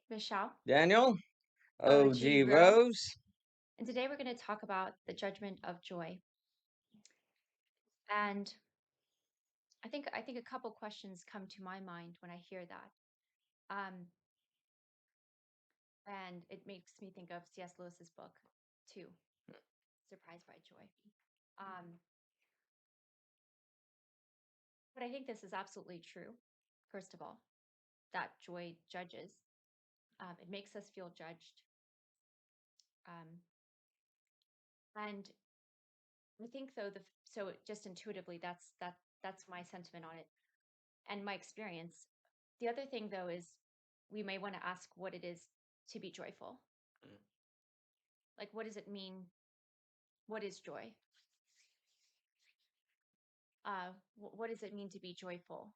Michelle, Daniel, OG OG Rose, Rose. and today we're going to talk about the judgment of joy. And I think a couple questions come to my mind when I hear that. Um, and it makes me think of C.S. Lewis's book, too, Surprised by Joy. Um, but I think this is absolutely true, first of all, that joy judges. It makes us feel judged. Um, and I think though so just intuitively that's my sentiment on it and my experience. The other thing, though, is we may want to ask what it is to be joyful. Like, what does it mean? What is joy? What does it mean to be joyful?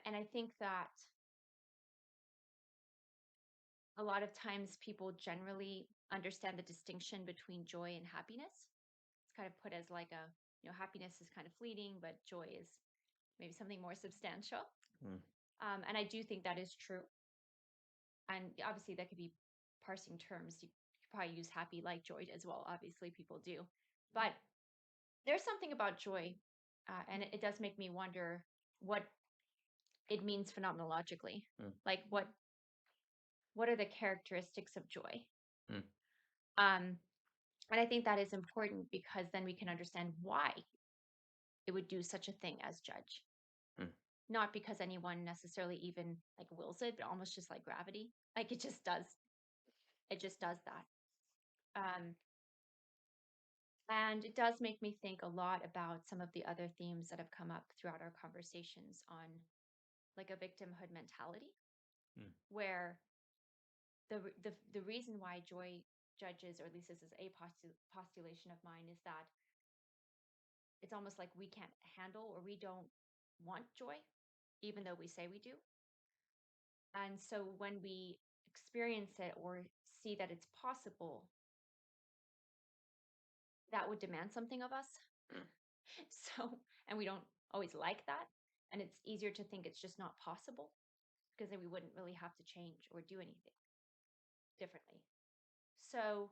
And I think that a lot of times people generally understand the distinction between joy and happiness. It's kind of put as like happiness is kind of fleeting, but joy is maybe something more substantial. Mm. And I do think that is true. And obviously that could be parsing terms. You could probably use happy like joy as well. Obviously people do, but there's something about joy, and it does make me wonder what it means phenomenologically. Mm. Like what are the characteristics of joy? Mm. um and I think that is important because then we can understand why it would do such a thing as judge, Mm. not because anyone necessarily even like wills it, but almost just like gravity, like it just does that. um And it does make me think a lot about some of the other themes that have come up throughout our conversations on like a victimhood mentality, Mm. where the reason why joy judges, or at least this is a postulation of mine, is that it's almost like we can't handle or we don't want joy, even though we say we do. And so when we experience it or see that it's possible, that would demand something of us. Mm. So, and we don't always like that. And it's easier to think it's just not possible because then we wouldn't really have to change or do anything differently. So,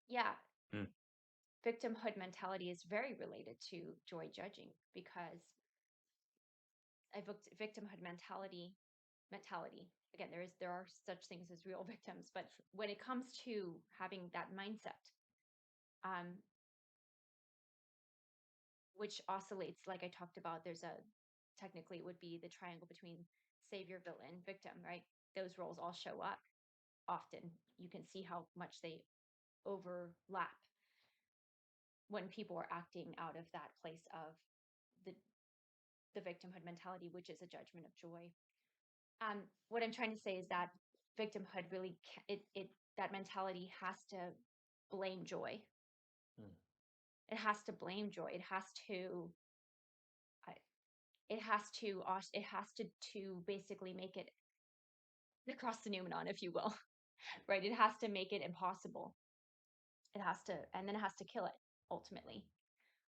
yeah, Mm. victimhood mentality is very related to joy judging because victimhood mentality again, there are such things as real victims, but when it comes to having that mindset, um, which oscillates, like I talked about, there's a technically it would be the triangle between savior, villain, victim, right? Those roles all show up often. You can see how much they overlap when people are acting out of that place of the the victimhood mentality, which is a judgment of joy. What I'm trying to say is that victimhood really it that mentality has to blame joy. Mm. It has to blame joy. Uh, it has to basically make it across the noumenon, if you will, right? It has to make it impossible. It has to, and then it has to kill it ultimately.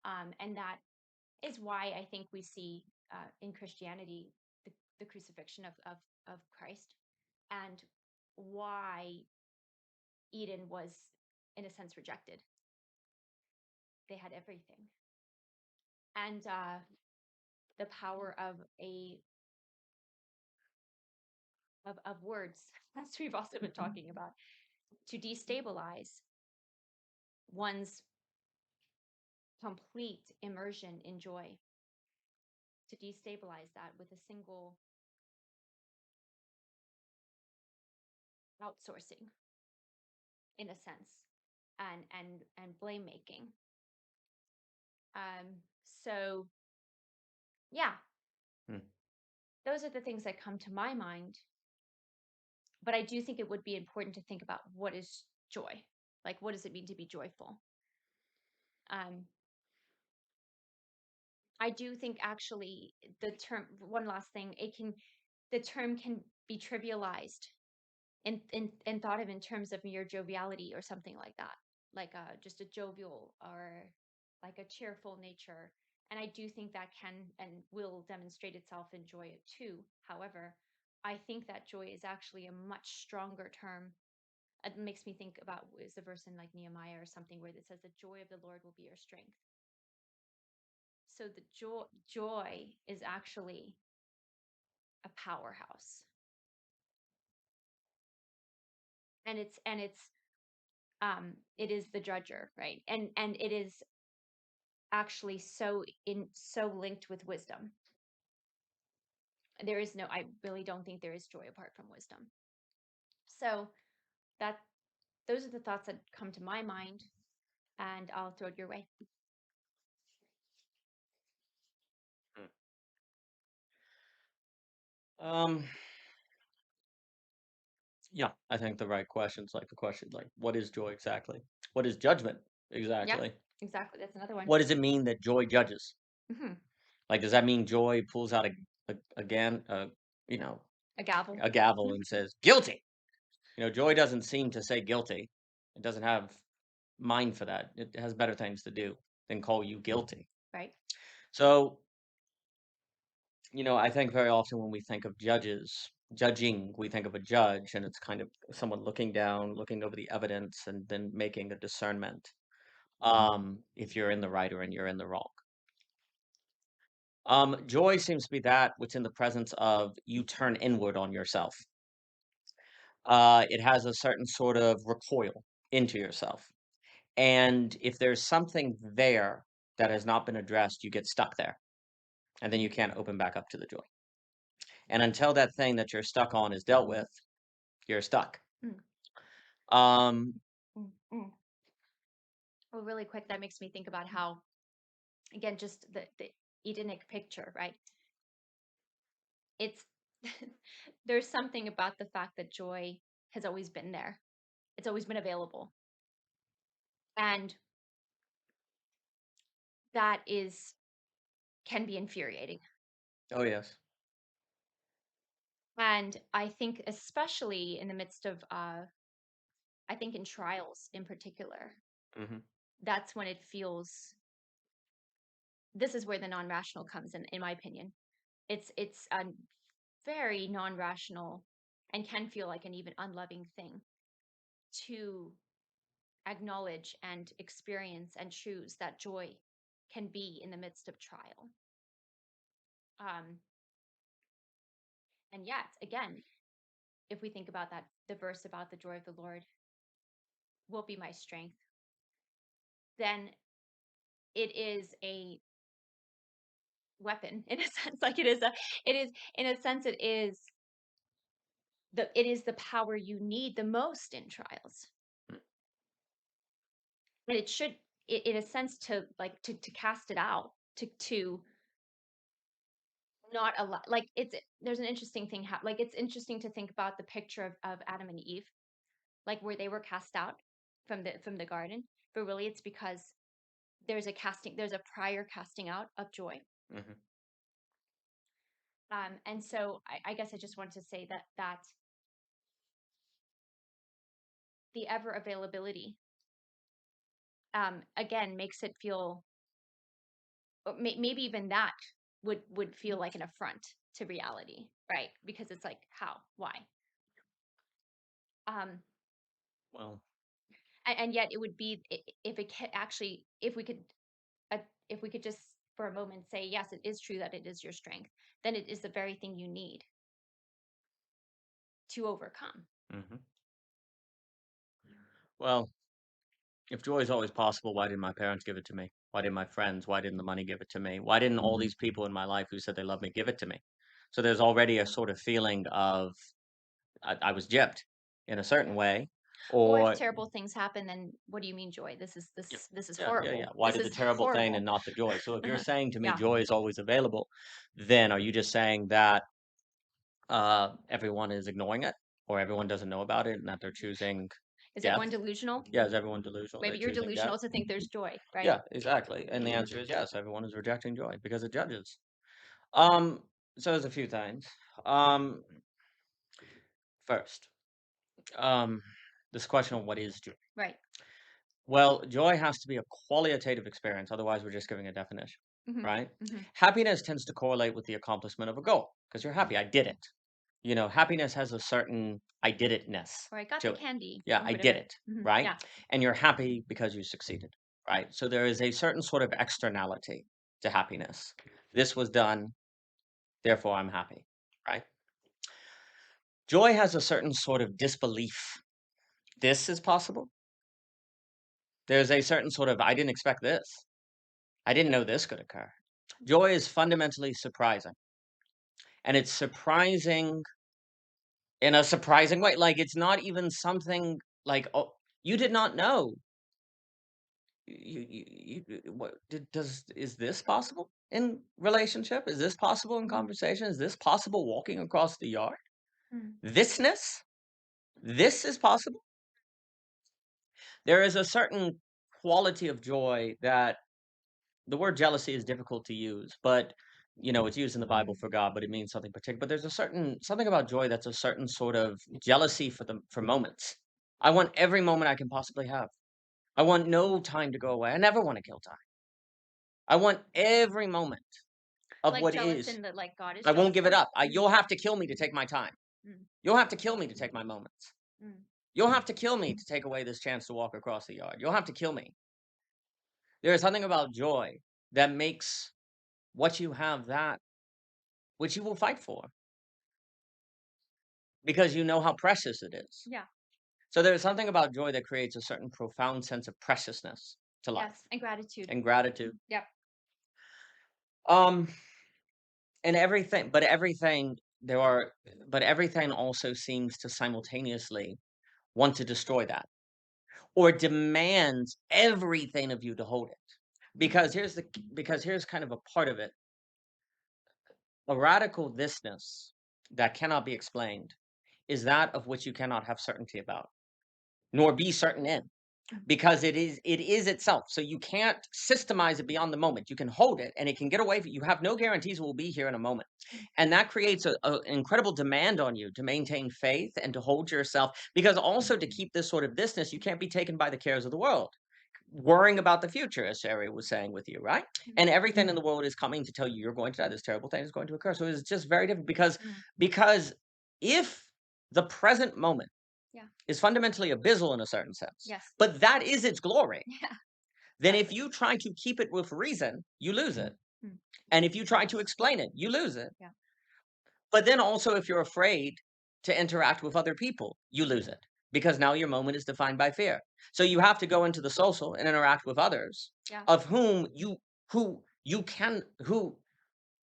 And that is why I think we see in Christianity the crucifixion of Christ, and why Eden was, in a sense, rejected. They had everything, and the power of a of words, as we've also been talking about, to destabilize one's complete immersion in joy, to destabilize that with a single outsourcing, in a sense, and blame making. So yeah, Mm. those are the things that come to my mind. But I do think it would be important to think about what is joy. Like, what does it mean to be joyful? Um, I do think actually the term, one last thing, the term can be trivialized and thought of in terms of mere joviality or something like that, like just a jovial or like a cheerful nature. And I do think that can and will demonstrate itself in joy too. However, I think that joy is actually a much stronger term. It makes me think about is the verse in like Nehemiah or something where it says the joy of the Lord will be your strength. So the joy is actually a powerhouse. And it is the judger, right? And it is actually so linked with wisdom. There is no I really don't think there is joy apart from wisdom. So that those are the thoughts that come to my mind, and I'll throw it your way. Mm. Um, yeah, I think the right questions, like the question, like, what is joy exactly? What is judgment Yeah, exactly? exactly. That's another one. What does it mean that joy judges? Hmm. Like, does that mean joy pulls out again, you know, A gavel. a gavel and says guilty? Joy doesn't seem to say guilty. It doesn't have mind for that. It has better things to do than call you guilty. Right. So, I think very often when we think of judging, we think of a judge, and it's kind of someone looking down, looking over the evidence, and then making a discernment, if you're in the right or and you're in the wrong. Joy seems to be that which in the presence of you turn inward on yourself. It has a certain sort of recoil into yourself. And if there's something there that has not been addressed, you get stuck there. And then you can't open back up to the joy. And until that thing that you're stuck on is dealt with, you're stuck. Mm, Um, mm, mm. Well, really quick, that makes me think about how, again, just the Edenic picture, right? It's there's something about the fact that joy has always been there. It's always been available. And that is can be infuriating. oh, yes. And I think especially in the midst of I think in trials in particular, Hmm. that's when it feels this is where the non-rational comes in my opinion. It's a very non-rational and can feel like an even unloving thing to acknowledge and experience and choose that joy can be in the midst of trial. Um, and yet, again, if we think about that, the verse about the joy of the Lord will be my strength, then it is a weapon in a sense. Like it is in a sense, it is the power you need the most in trials. And it should, in a sense, to like to cast it out, to not allow. Like there's an interesting thing. Like it's interesting to think about the picture of Adam and Eve, like where they were cast out from the garden, but really it's because there's a prior casting out of joy. Hmm. And so I guess I just wanted to say that the ever availability again makes it feel maybe even that would feel like an affront to reality, right? Because it's like how, why, um Well, and yet it would be if it actually uh, if we could just for a moment say yes, it is true that it is your strength, then it is the very thing you need to overcome. hmm well, if joy is always possible, why didn't my parents give it to me? Why didn't my friends? Why didn't the money give it to me? Why didn't all these people in my life who said they love me give it to me? So there's already a sort of feeling of I was gypped in a certain Yeah. way, Or if or terrible things happen, then what do you mean joy? yeah, This is yeah. horrible. Why This did the is terrible thing and horrible. not the joy? So if you're saying to me Yeah. joy is always available, then are you just saying that everyone is ignoring it, or everyone doesn't know about it, and that they're choosing Is death? everyone delusional? Yeah, is everyone delusional? They're Maybe you're choosing death. delusional to think there's joy, right? Yeah, exactly. And the answer is yes. Everyone is rejecting joy because it judges. Um, so there's a few things. Um, First, um, this question of what is joy. Right. Well, joy has to be a qualitative experience. Otherwise, we're just giving a definition. Mhm. right? Mhm. Happiness tends to correlate with the accomplishment of a goal because you're happy. I did it. Happiness has a certain I did itness Or I got the to it. candy Yeah, or I did whatever. it, Mhm. right? Yeah. And you're happy because you succeeded, right? So there is a certain sort of externality to happiness. This was done, therefore I'm happy, right? Joy has a certain sort of disbelief. This is possible. There's a certain sort of I didn't expect this. I didn't know this could occur. Joy is fundamentally surprising. And it's surprising in a surprising way. Like it's not even something like, oh, you did not know. What does is this possible in relationship? Is this possible in Mhm. conversation? Is this possible walking across the yard? Mm. Thisness? This is possible. There is a certain quality of joy that the word jealousy is difficult to use, but it's used in the Bible for God, but it means something particular. But there's a certain something about joy that's a certain sort of jealousy for moments. I want every moment I can possibly have. I want no time to go away. I never want to kill time. I want every moment of Like what jealous is. in that like God is I won't give it jealousy? up. Mm. You'll have to kill me to take my time. Mm. You'll have to kill me to take my moments. Mm. You'll have to kill me to take away this chance to walk across the yard. You'll have to kill me. There is something about joy that makes what you have that which you will fight for because you know how precious it is. Yeah. So there's something about joy that creates a certain profound sense of preciousness to life Yes. And gratitude. and gratitude. Yep. Um, and everything also seems to simultaneously want to destroy that or demands everything of you to hold it. Because here's kind of a part of it. A radical thisness that cannot be explained is that of which you cannot have certainty about, nor be certain in. Mm. Because it is itself. So you can't systemize it beyond the moment. You can hold it and it can get away from you. You have no guarantees it will be here in a moment. Mm. And that creates an incredible demand on you to maintain faith and to hold yourself. Because also to keep this sort of thisness, you can't be taken by the cares of the world. Worrying about the future, as Sherry was saying with you, right? Mm. And everything in the world is coming to tell you you're going to die. This terrible thing is going to occur. So it's just very different because if the present moment Yeah. is fundamentally abyssal in a certain sense, Yes. but that is its glory. Yeah. Then if Exactly. you try to keep it with reason, you lose it. Mm. And if you try to explain it, you lose it. Yeah. But then also if you're afraid to interact with other people, you lose it. Because now your moment is defined by fear. So you have to go into the social and interact with others Yeah. of who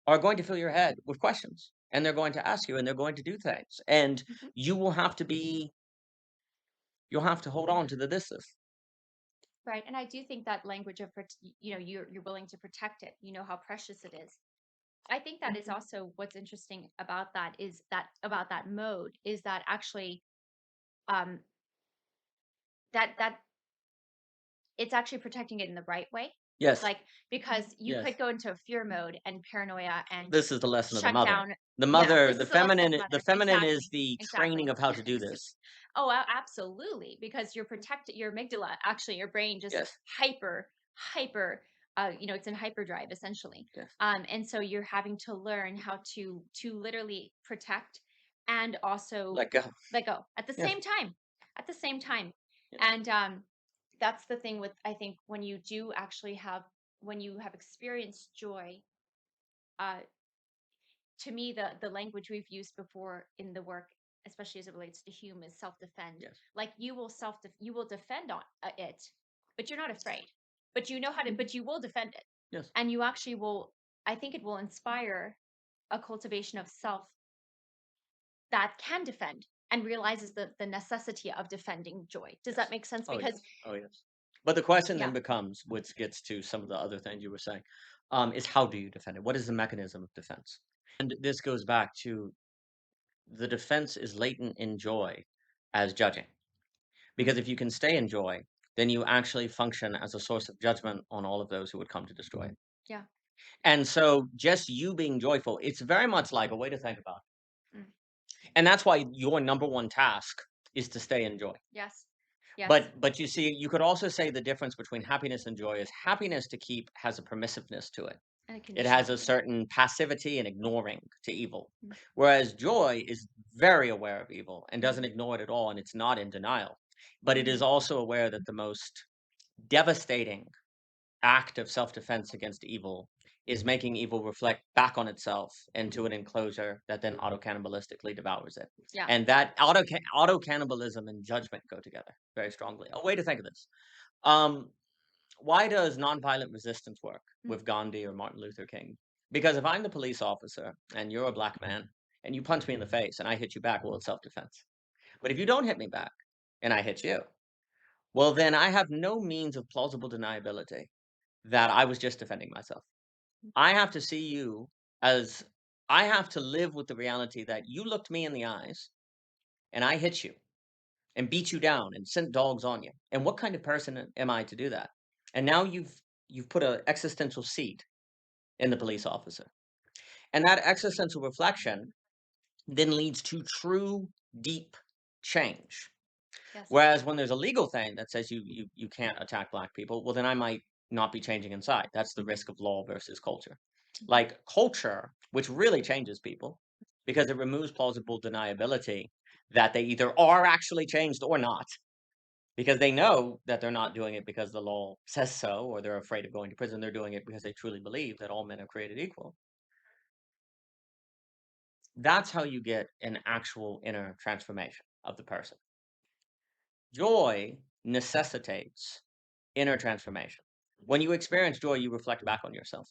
are going to fill your head with questions. And they're going to ask you and they're going to do things. And Mhm. you will have to be you'll have to hold on to the this. Right. And I do think that language of you're willing to protect it. You know how precious it is. I think that is also what's interesting about that is that about that mode is that actually um that it's actually protecting it in the right way. Yes. Like because you Yes. could go into a fear mode and paranoia and This is the lesson of the shut mother. down. The Yeah, mother, this is the lesson of the the mother. feminine is Exactly. the training Exactly. of how to do this. Oh, absolutely. Because you're protected, your amygdala, actually, your brain just Yes, hyper, it's in hyperdrive essentially. yes. And so you're having to learn how to literally protect and also Let go. let go at the Yes, same time. At the same time. yes, And that's the thing with I think when you do actually have when you have experienced joy, uh, to me the language we've used before in the work especially as it relates to Hume is self-defend. yes, Like you will defend on it, but you're not afraid, but you know how to but you will defend it, yes. and you actually will. I think it will inspire a cultivation of self that can defend and realizes the necessity of defending joy. Does that Yes. make sense? Oh, Because yes. Oh, yes. But the question then yeah. becomes, which gets to some of the other things you were saying, is how do you defend it? What is the mechanism of defense? And this goes back to the defense is latent in joy as judging. Because Mhm. if you can stay in joy, then you actually function as a source of judgment on all of those who would come to destroy it. Yeah. And so just you being joyful, it's very much like a way to think about it. Mm. And that's why your number one task is to stay in joy. Yes. Yes. But you see, you could also say the difference between happiness and joy is happiness to keep has a permissiveness to it. And a It conditional has a belief. certain passivity and ignoring to evil. Mm, Whereas joy is very aware of evil and doesn't mhm, ignore it at all, and it's not in denial. But it is mhm, also aware that the most devastating act of self-defense against evil is making evil reflect back on itself into an enclosure that then auto-cannibalistically devours it. yeah. And that auto-cannibalism and judgment go together very strongly. A way to think of this. Um, why does nonviolent resistance work Mm, with Gandhi or Martin Luther King? Because if I'm the police officer and you're a black man and you punch me in the face and I hit you back, well, it's self-defense. But if you don't hit me back and I hit you, well, then I have no means of plausible deniability that I was just defending myself. I have to see you as I have to live with the reality that you looked me in the eyes and I hit you and beat you down and sent dogs on you. And what kind of person am I to do that? And now you've put an existential seed in the police officer. And that existential reflection then leads to true deep change. yes. Whereas when there's a legal thing that says you can't attack black people, well then I might not be changing inside. That's the risk of law versus culture. Mhm. Like culture, which really changes people because it removes plausible deniability that they either are actually changed or not, because they know that they're not doing it because the law says so or they're afraid of going to prison. They're doing it because they truly believe that all men are created equal. That's how you get an actual inner transformation of the person. Joy necessitates inner transformation. When you experience joy, you reflect back on yourself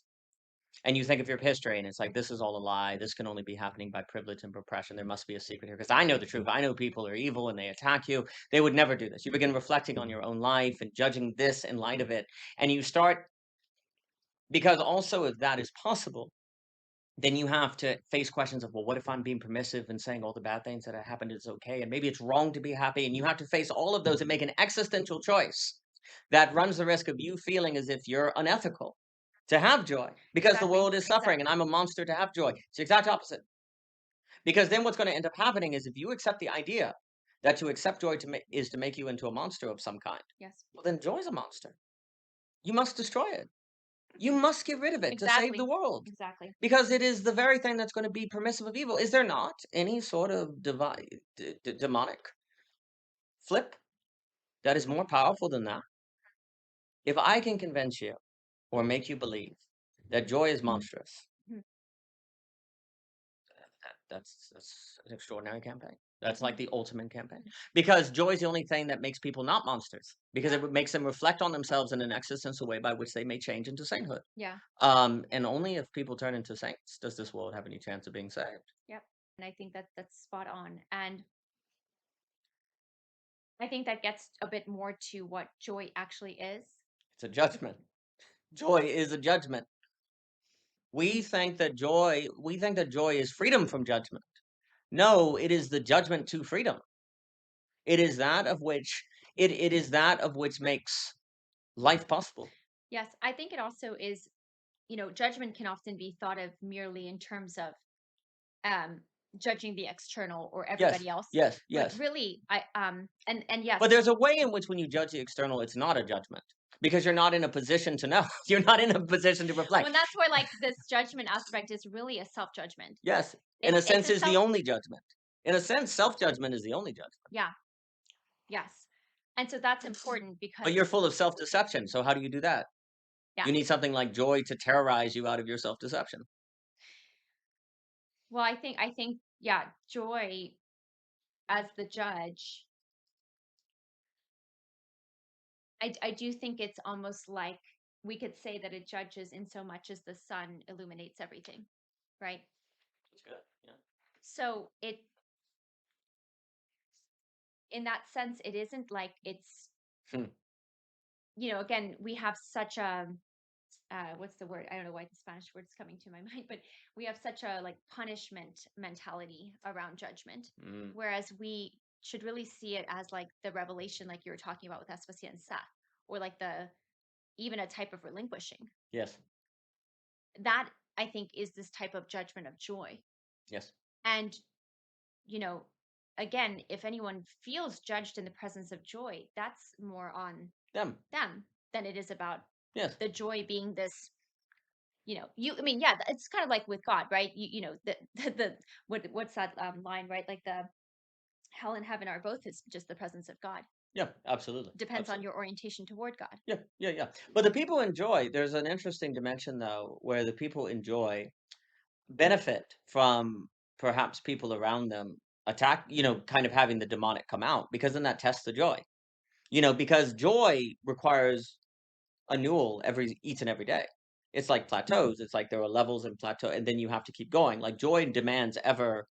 and you think of your history and it's like, this is all a lie. This can only be happening by privilege and repression. There must be a secret here because I know the truth. I know people are evil and they attack you. They would never do this. You begin reflecting on your own life and judging this in light of it. And you start, because also if that is possible, then you have to face questions of, well, what if I'm being permissive and saying all the bad things that have happened is okay? And maybe it's wrong to be happy. And you have to face all of those and make an existential choice that runs the risk of you feeling as if you're unethical to have joy because the Exactly. world is suffering and Exactly. I'm a monster to have joy. It's the exact opposite. Because then what's going to end up happening is if you accept the idea that to accept joy is to make you into a monster of some kind, Yes. well, then joy is a monster. You must destroy it. You must get rid of it to save the Exactly. world. Exactly. Because it is the very thing that's going to be permissive of evil. Is there not any sort of demonic flip that is more powerful than that? If I can convince you or make you believe that joy is monstrous, Mhm, that's an extraordinary campaign. That's like mhm, the ultimate campaign. Because joy is the only thing that makes people not monsters. Because it makes them reflect on themselves in an existential way by which they may change into sainthood. yeah. And only if people turn into saints does this world have any chance of being saved. Yep. And I think that that's spot on. And I think that gets a bit more to what joy actually is. It's a judgment. Joy is a judgment. We think that joy is freedom from judgment. No, it is the judgment to freedom. It is that of which it is that of which makes life possible. Yes, I think it also is, judgment can often be thought of merely in terms of um judging the external or Yes, everybody else. yes, But yes. really, and yes, But there's a way in which when you judge the external, it's not a judgment because you're not in a position to know. You're not in a position to reflect. when that's where like this judgment aspect is really a self-judgment. Yes, in a It's sense, a is the self only judgment. In a sense, self judgment is the only judgment. yeah, yes. And so that's important But because you're full of self deception. So how do you do that? yeah. You need something like joy to terrorize you out of your self deception. Well, I think yeah, joy as the judge, I do think it's almost like we could say that it judges in so much as the sun illuminates everything, right? That's good. Yeah. So it in that sense, it isn't like it's, Hmm. again, we have such a what's the word? I don't know why the Spanish word is coming to my mind, but we have such a like punishment mentality around judgment, Mm. whereas we should really see it as like the revelation, like you were talking about with Especia and Seth, or like the even a type of relinquishing. Yes. That I think is this type of judgment of joy. Yes. And, you know, again, if anyone feels judged in the presence of joy, that's more on Them. them than it is about Yes. the joy being this, I mean, yeah, it's kind of like with God, right? What's that line, right? Like the hell and heaven are both is just the presence of God. Yeah, absolutely, Depends on absolutely. your orientation toward God. Yeah, yeah, yeah. But the people enjoy. There's an interesting dimension though, where the people enjoy benefit from perhaps people around them attack. Kind of having the demonic come out because then that tests the joy. Because joy requires a newel every each and every day. It's like plateaus. It's like there are levels and plateau, and then you have to keep going. Like joy demands ever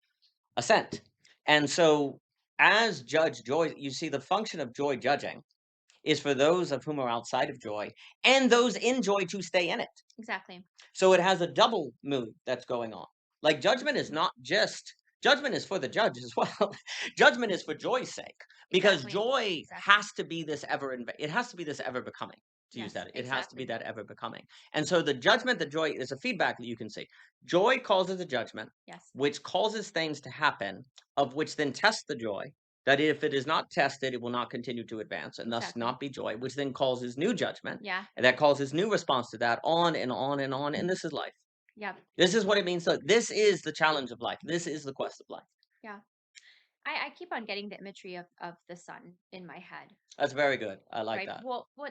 ascent. And so as judge joy, you see the function of joy judging is for those of whom are outside of joy and those in joy to stay in it. Exactly. So it has a double move that's going on. Like judgment is for the judge as well. Judgment is for joy's sake because Exactly. joy Exactly. has to be this it has to be this ever becoming. To use Yes, that, it has to be exactly. that ever becoming. And so the judgment that joy is a feedback that you can see. Joy causes a judgment, Yes, which causes things to happen, of which then test the joy. That if it is not tested, it will not continue to advance and thus exactly. not be joy, which then causes new judgment Yeah. and that causes new response to that on and on and on. And this is life. Yeah. This is what it means. So this is the challenge of life. This is the quest of life. Yeah. I keep on getting the imagery of the sun in my head, That's very good. I like right? that.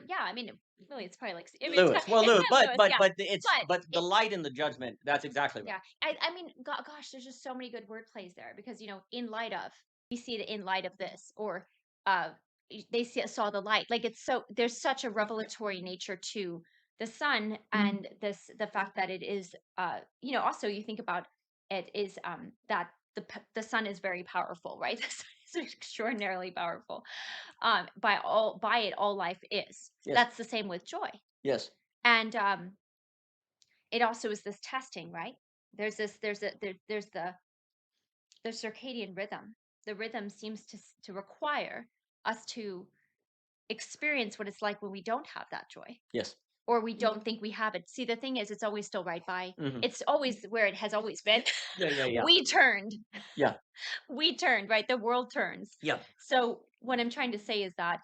Yeah. I mean, really, it's probably like I mean, Lewis. Well, it's Lewis, kind of but Lewis, but yeah. but it's But but the it, light and the judgment. That's exactly right. yeah. I mean, gosh, there's just so many good word plays there because in light of we see it in light of this, or uh, saw the light. Like there's such a revelatory nature to the sun, and the fact that it is also you think about it is that the sun is very powerful, right? The sun is extraordinarily powerful. By it all life is. Yes. That's the same with joy. Yes. And it also is this testing, right? There's the circadian rhythm. The rhythm seems to require us to experience what it's like when we don't have that joy, Yes. or we don't think we have it. See, the thing is, it's always still right by. Hmm. It's always where it has always been. Yeah. Yeah. Yeah. we turned, Yeah. we turned, right? The world turns. Yeah. So what I'm trying to say is that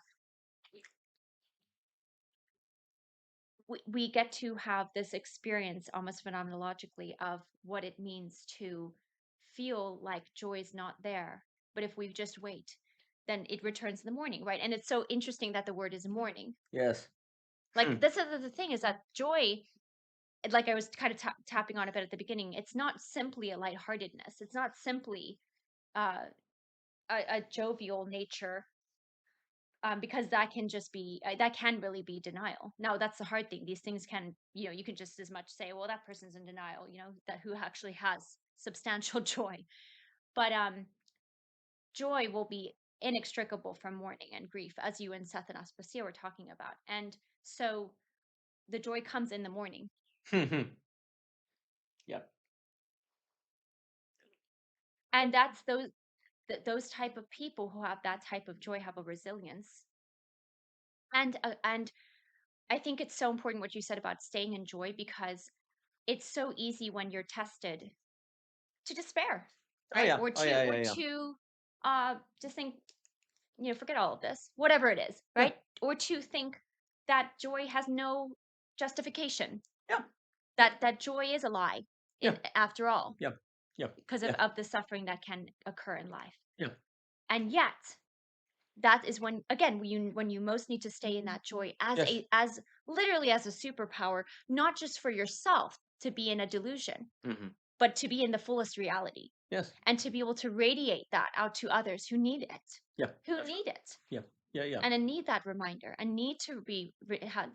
we get to have this experience almost phenomenologically of what it means to feel like joy is not there. But if we just wait, then it returns in the morning, right? And it's so interesting that the word is morning. Yes. Like Hmm. this is the thing is that joy, like I was kind of tapping on a bit at the beginning, it's not simply a lightheartedness. It's not simply uh, a jovial nature, because that can really be denial. Now that's the hard thing. These things can, you can just as much say, well, that person's in denial, that who actually has substantial joy. But joy will be inextricable from mourning and grief, as you and Seth and Aspasia were talking about. And so the joy comes in the morning. Yep. And that's those type of people who have that type of joy have a resilience. And I think it's so important what you said about staying in joy, because it's so easy when you're tested to despair, Oh right? yeah. Oh yeah. Yeah. Yeah. To just think, forget all of this, whatever it is, Yeah. right? Or to think that joy has no justification, Yeah. that joy is a lie Yeah. in after all, Yeah. Yeah. because Yeah. of the suffering that can occur in life. Yeah. And yet that is when, again, when you most need to stay in that joy as Yes. literally as a superpower, not just for yourself to be in a delusion, Hmm. but to be in the fullest reality, Yes. and to be able to radiate that out to others who need it, Yeah. Yeah. Yeah. Yeah. and need that reminder, and need to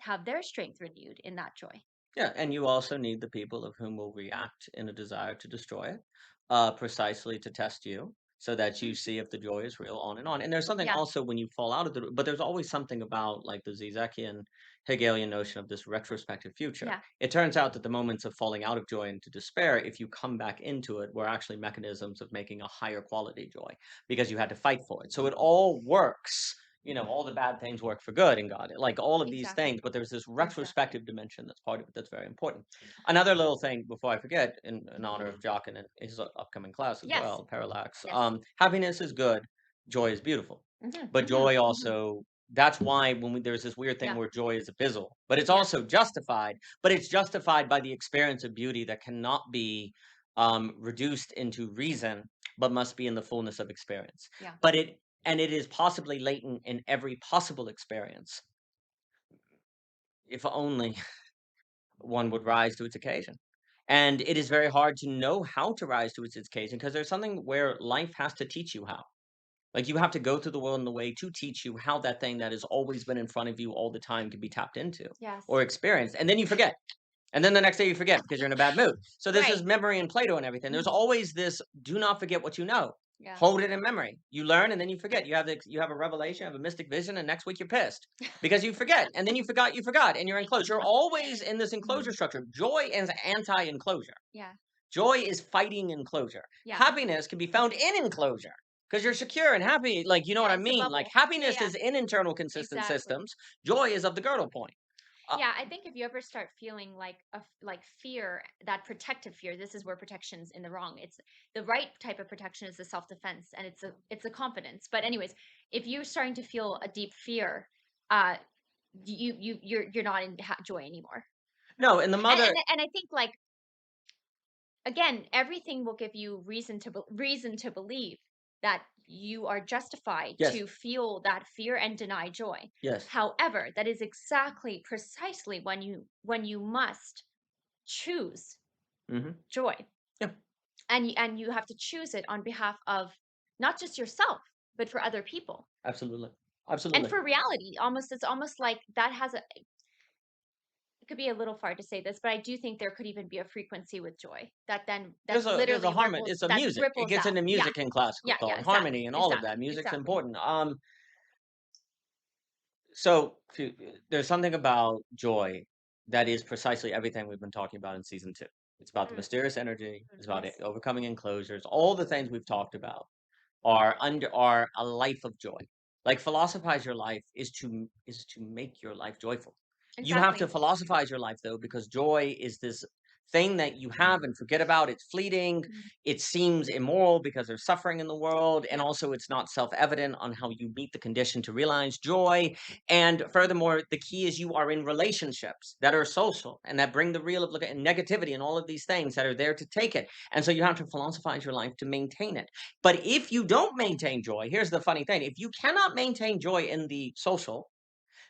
have their strength renewed in that joy. Yeah, and you also need the people of whom will react in a desire to destroy it, precisely to test you, so that you Mhm. see if the joy is real, on and on. And there's something Yeah, also when you fall out of but there's always something about like the Zizekian Hegelian notion of this retrospective future. yeah, It turns out that the moments of falling out of joy into despair, if you come back into it, were actually mechanisms of making a higher quality joy because you had to fight for it. So it all works. All the bad things work for good in God, like all of these things, exactly, but there's this exactly. retrospective dimension that's part of it that's very important. Another little thing before I forget, in honor of Jock and his upcoming class as Yes, well, Parallax. yes. Happiness is good, joy is beautiful, Hmm, but hmm. joy also That's why there's this weird thing Yeah. where joy is abyssal, but it's Yeah. also justified. But it's justified by the experience of beauty that cannot be reduced into reason, but must be in the fullness of experience. Yeah. But it is possibly latent in every possible experience, if only one would rise to its occasion. And it is very hard to know how to rise to its occasion because there's something where life has to teach you how. Like, you have to go through the world in the way to teach you how that thing that has always been in front of you all the time can be tapped into Yes. or experienced, and then you forget. And then the next day you forget because you're in a bad mood. So this is Right. memory and Plato and everything. There's Mhm. always this, do not forget what you know. Yeah. Hold it in memory. You learn and then you forget. You have a revelation, you have a mystic vision, and next week you're pissed because you forget. And then you forgot, and you're enclosed. You're always in this enclosure Mhm. structure. Joy is anti-enclosure. Yeah. Joy is fighting enclosure. Yeah. Happiness can be found in enclosure because you're secure and happy. Like, you know what Yeah, I it's a mean? Like, bubble. Yeah, happiness yeah. is in internal consistent Exactly. systems. Joy is of the girdle point. Uh, Yeah, I think if you ever start feeling like like fear, that protective fear, this is where protection's in the wrong. It's the right type of protection is the self-defense, and it's a confidence. But anyways, if you're starting to feel a deep fear, uh you're not in joy anymore. no, and the mother, And I think like again, everything will give you reason to believe that you are justified yes, to feel that fear and deny joy. yes, However, that is exactly precisely when you must choose hmm, joy, yeah, and you have to choose it on behalf of not just yourself but for other people absolutely, and absolutely. for reality. Almost, it's almost like that has a, it could be a little far to say this, but I do think there could even be a frequency with joy that then that's There's a literally harmony. ripples, It's a that music. It ripples gets out. into Yeah. music and classical Yeah, thought yeah, and harmony exactly, and all of that. exactly, Music's exactly. important. So there's something about joy that is precisely everything we've been talking about in season two. It's about the Mm, mysterious energy. mm, It's about yes. overcoming enclosures. All the things we've talked about are a life of joy. Like, philosophize your life is to make your life joyful. You have to Exactly. philosophize your life though, because joy is this thing that you have and forget about. It's fleeting. Mhm. It seems immoral because there's suffering in the world, and Yep. also it's not self-evident on how you meet the condition to realize joy. And furthermore, the key is you are in relationships that are social and that bring the real of and negativity and all of these things that are there to take it. And so you have to philosophize your life to maintain it. But if you don't maintain joy, here's the funny thing. If you cannot maintain joy in the social,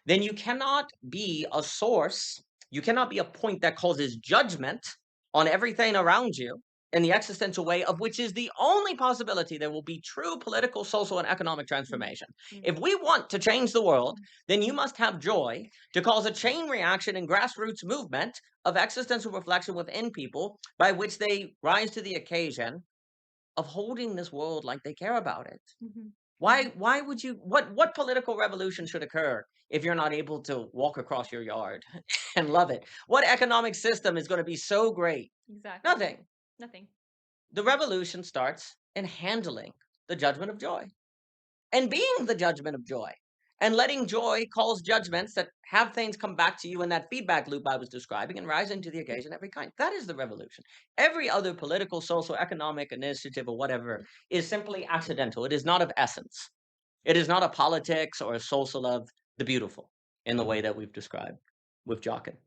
then you cannot be a source. You cannot be a point that causes judgment on everything around you in the existential way, of which is the only possibility there will be true political, social, and economic Mm, transformation. mm, If we want to change the world, mm, then you must have joy to cause a chain reaction and grassroots movement of existential reflection within people by which they rise to the occasion of holding this world like they care about it. mhm, mhm. Why would you what political revolution should occur if you're not able to walk across your yard and love it? What economic system is going to be so great? Exactly. Nothing. Nothing. The revolution starts in handling the judgment of joy and being the judgment of joy and letting joy cause judgments that have things come back to you in that feedback loop I was describing and rising to the occasion every kind. That is the revolution. Every other political, social, economic initiative or whatever is simply accidental. It is not of essence. It is not a politics or a social of the beautiful in the way that we've described with Jockin.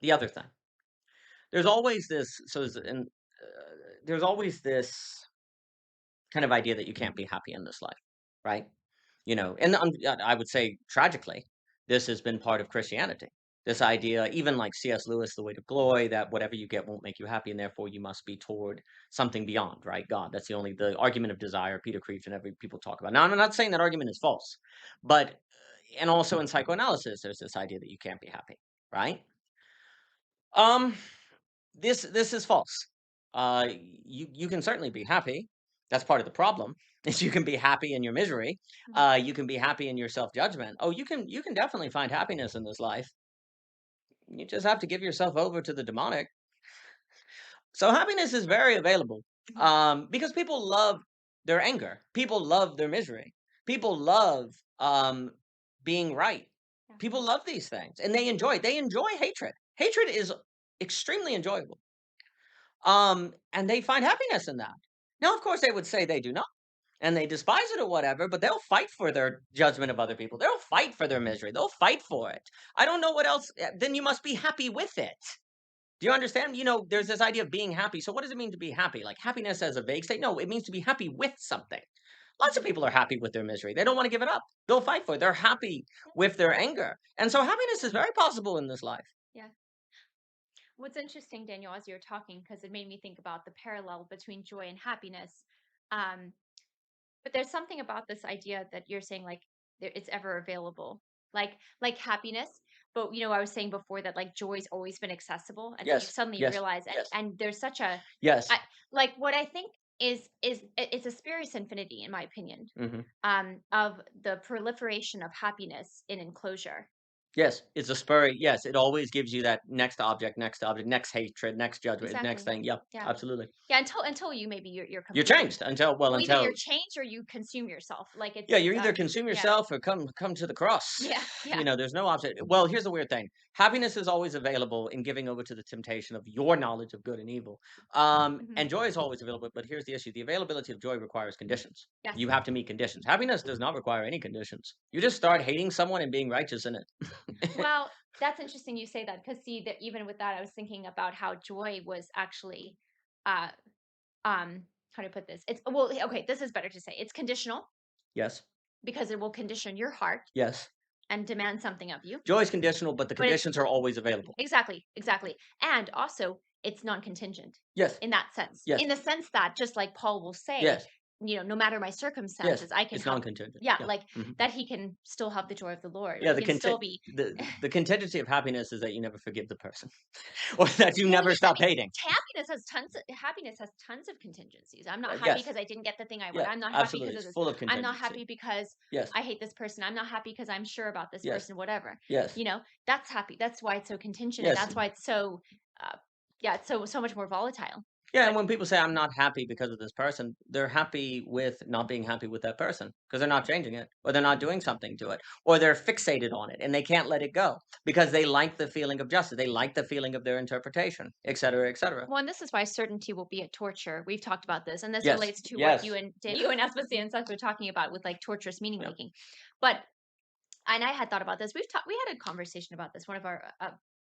The other thing, there's always this. There's always this kind of idea that you can't be happy in this life, right? You know, and I would say tragically, this has been part of Christianity. This idea, even like C.S. Lewis, The Weight of Glory, that whatever you get won't make you happy, and therefore you must be toward something beyond, right? God. That's the argument of desire. Peter Kreeft and every people talk about. Now, I'm not saying that argument is false, but and also in psychoanalysis, there's this idea that you can't be happy, right? Um, this is false. You can certainly be happy. That's part of the problem. Is you can be happy in your misery. Mhm. You can be happy in your self judgment. Oh, you can definitely find happiness in this life. You just have to give yourself over to the demonic. So happiness is very available, Mhm. because people love their anger. People love their misery. People love being right. Yeah. People love these things, and they enjoy it. They enjoy hatred. Hatred is extremely enjoyable. And they find happiness in that. Now, of course, they would say they do not. and they despise it or whatever, but they'll fight for their judgment of other people. They'll fight for their misery. They'll fight for it. I don't know what else. Then you must be happy with it. Do you understand? There's this idea of being happy. So what does it mean to be happy? Like happiness as a vague state? No, it means to be happy with something. Lots of Mhm. people are happy with their misery. They don't want to give it up. They'll fight for it. They're happy with their anger. And so happiness is very possible in this life. Yeah. What's interesting, Daniel, as you're talking, because it made me think about the parallel between joy and happiness. Um, but there's something about this idea that you're saying, like, it's ever available, like happiness. But I was saying before that like joy's always been accessible, and so you Yes, suddenly yes, realize, and there's such a, yes. I, like what I think it's a spurious infinity, in my opinion, Hmm. of the proliferation of happiness in enclosure. Yes, it's a spur. Yes, it always gives you that next object, next hatred, next judgment, next Exactly. thing. Yep, Yeah. absolutely. Yeah, until you maybe you're You're completely, changed until well well, either you're until changed or you consume yourself. Like yeah, it's you either consume yeah. yourself or come to the cross. Yeah, yeah. There's no option. Well, here's the weird thing. Happiness is always available in giving over to the temptation of your knowledge of good and evil. Mhm. And joy is always available, but here's the issue. The availability of joy requires conditions. Yes. You have to meet conditions. Happiness does not require any conditions. You just start hating someone and being righteous in it. Well, that's interesting you say that, because see that even with that, I was thinking about how joy was actually, uh, how do I put this? It's, well, okay, this is better to say. It's conditional Yes. because it will condition your heart Yes. and demand something of you. Joy is conditional, but the But it's conditions are always available. exactly, exactly. And also it's non-contingent Yes. in that sense. Yes. In the sense that, just like Paul will say, Yes. no matter my Yes. circumstances, I can It's have, non-contingent. yeah, Yeah. like Mhm. that he can still have the joy of the Lord, or Yeah, he can still be. the contingency of happiness is that you never forgive the person or that you Well, never yeah, I stop mean, hating. happiness has tons of contingencies. I'm not happy Yes. because I didn't get the thing I want. Yeah, I'm not happy absolutely. because It's of this. full of I'm not happy contingency. because Yes. I hate this person. I'm not happy because I'm sure about this Yes. person, whatever. Yes. That's happy. That's why it's so contingent, and Yes. that's why it's so, uh, yeah, it's so much more volatile. Yeah, and But when people say I'm not happy because of this person, they're happy with not being happy with that person because they're not changing it or they're not doing something to it or they're fixated on it and they can't let it go because they like the feeling of justice. They like the feeling of their interpretation, et cetera, et cetera. well, and this is why certainty will be a torture. We've talked about this, and this Yes. relates to what Yes. you and Especia and Seth were talking about with like torturous meaning Yeah. making. But and I had thought about this. We had a conversation about this. One of our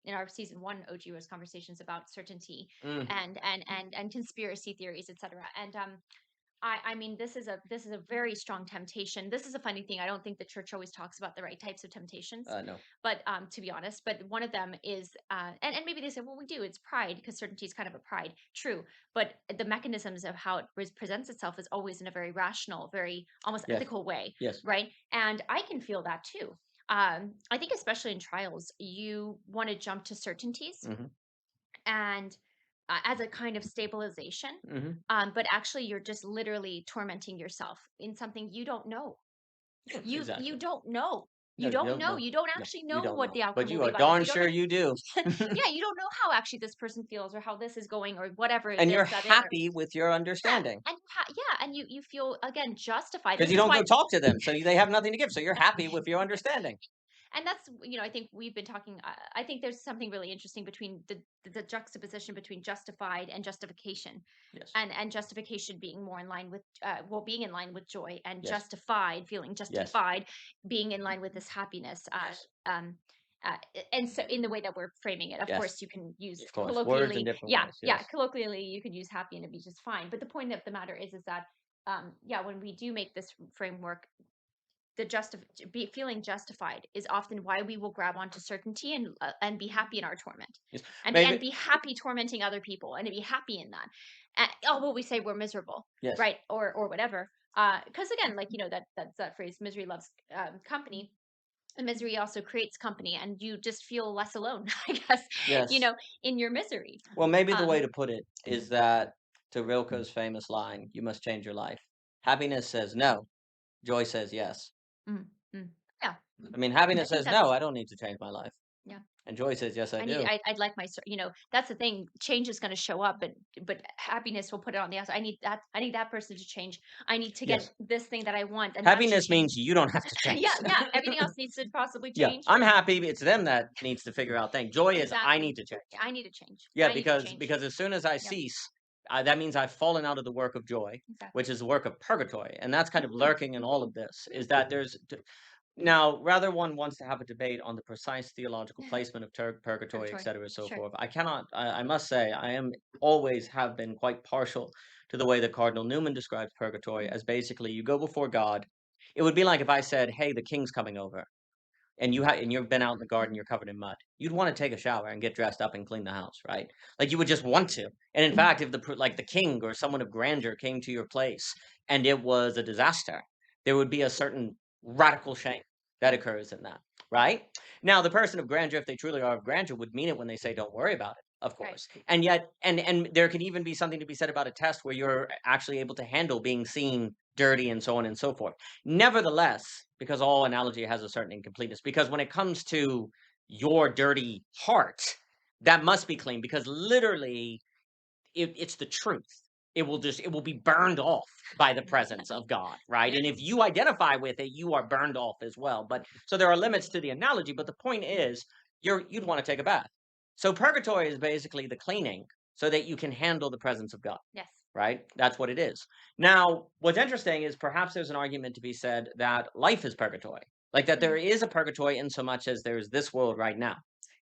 in our season one OGOS conversations about certainty Mm, and conspiracy theories, etc. And I mean, this is a very strong temptation. This is a funny thing. I don't think the church always talks about the right types of temptations, no. but to be honest, but one of them is, and maybe they say, well, we do. It's pride, because certainty is kind of a pride. True, but the mechanisms of how it presents itself is always in a very rational, very almost Yes. ethical way, Yes. right? And I can feel that too. I think especially in trials, you want to jump to certainties, Hmm. and as a kind of stabilization. Hmm. But actually, you're just literally tormenting yourself in something you don't know. You Exactly. don't know. No, You you don't don't know. know. You don't No, actually you know don't what know. the But outcome will you be are about this. darn You don't sure know. you do. Yeah, you don't know how actually this person feels, or how this is going, or whatever And you're this, that, the other. happy with your Yeah, understanding. and yeah, and you feel again justified. Because This you is don't go why. talk to them, so they have nothing to give. So you're happy with your understanding. And that's, I think we've been talking, I think there's something really interesting between the juxtaposition between justified and justification, Yes. and justification being more in line with, well, being in line with joy, and Yes. justified, feeling Yes. justified, being in line with this happiness. Yes. Um and so in the way that we're framing it, of Yes. course you can use Of course. Words in colloquially, different yeah, ways. yeah, Yes. colloquially you could use happy and it'd be just fine. But the point of the matter is that, yeah, when we do make this framework, the feeling justified is often why we will grab onto certainty, and be happy in our torment, Yes. and Maybe. be happy tormenting other people, and to be happy in that. Although we say we're miserable, Yes. right, or whatever, because again, like, that's that phrase, misery loves, company, and misery also creates company, and you just feel less alone, I guess, you Yes. know in your misery. Well, maybe the way um to put it is that to Rilke's famous line, "You must change your life." Happiness says no. Joy says yes. mm, mm. Yeah, I mean, I happiness think says no. that's, I don't need to change my life, yeah. and joy says yes, I I need do. I'd like my that's the thing, change is gonna show up, but happiness will put it on the outside. I need that person to change. I need to get Yes. this thing that I want, and that should Happiness change. means you don't have to change. Yeah, yeah, everything else needs to possibly Yeah, change. I'm happy. It's them that needs to figure out things. Joy is I Exactly. need to change. I need to change. Yeah, I need to because change. as soon as I Yep. cease That means I've fallen out of the work of joy, Exactly. which is the work of purgatory, and that's kind of Mhm, lurking in all of this. mhm. Is that now, rather one wants to have a debate on the precise theological placement of purgatory, Purgatory. etc., so Sure. forth. I cannot. I must say, I am always have been quite partial to the way that Cardinal Newman describes purgatory Mm, as basically you go before God. It would be like if I said, "Hey, the king's coming over," and you've been out in the garden, mhm, you're covered in mud. You'd want to take a shower and get dressed up and clean the house, right? Like you would just want to. And in fact, if like the king or someone of grandeur came to your place and it was a disaster, there would be a certain radical shame that mm, occurs in that, right? Now, the person of grandeur, if they truly are of grandeur, would mean it when they say, "Don't worry about it." Of right. course, and yet, and there can even be something to be said about a test where you're actually able to handle being seen dirty and so on and so forth. Nevertheless, because all analogy has a certain incompleteness, because when it comes to your dirty heart, that must be clean because literally it's the truth. It will be burned off by the presence of God, right? And if Yes. you identify with it, you are burned off as well. But so there are limits to the analogy, but the point is you'd want to take a bath. So purgatory is basically the cleaning so that you can handle the presence of God, Yes. right? That's what it is. Now, what's interesting is perhaps there's an argument to be said that life is purgatory, like that there Mm, is a purgatory in so much as there's this world right now.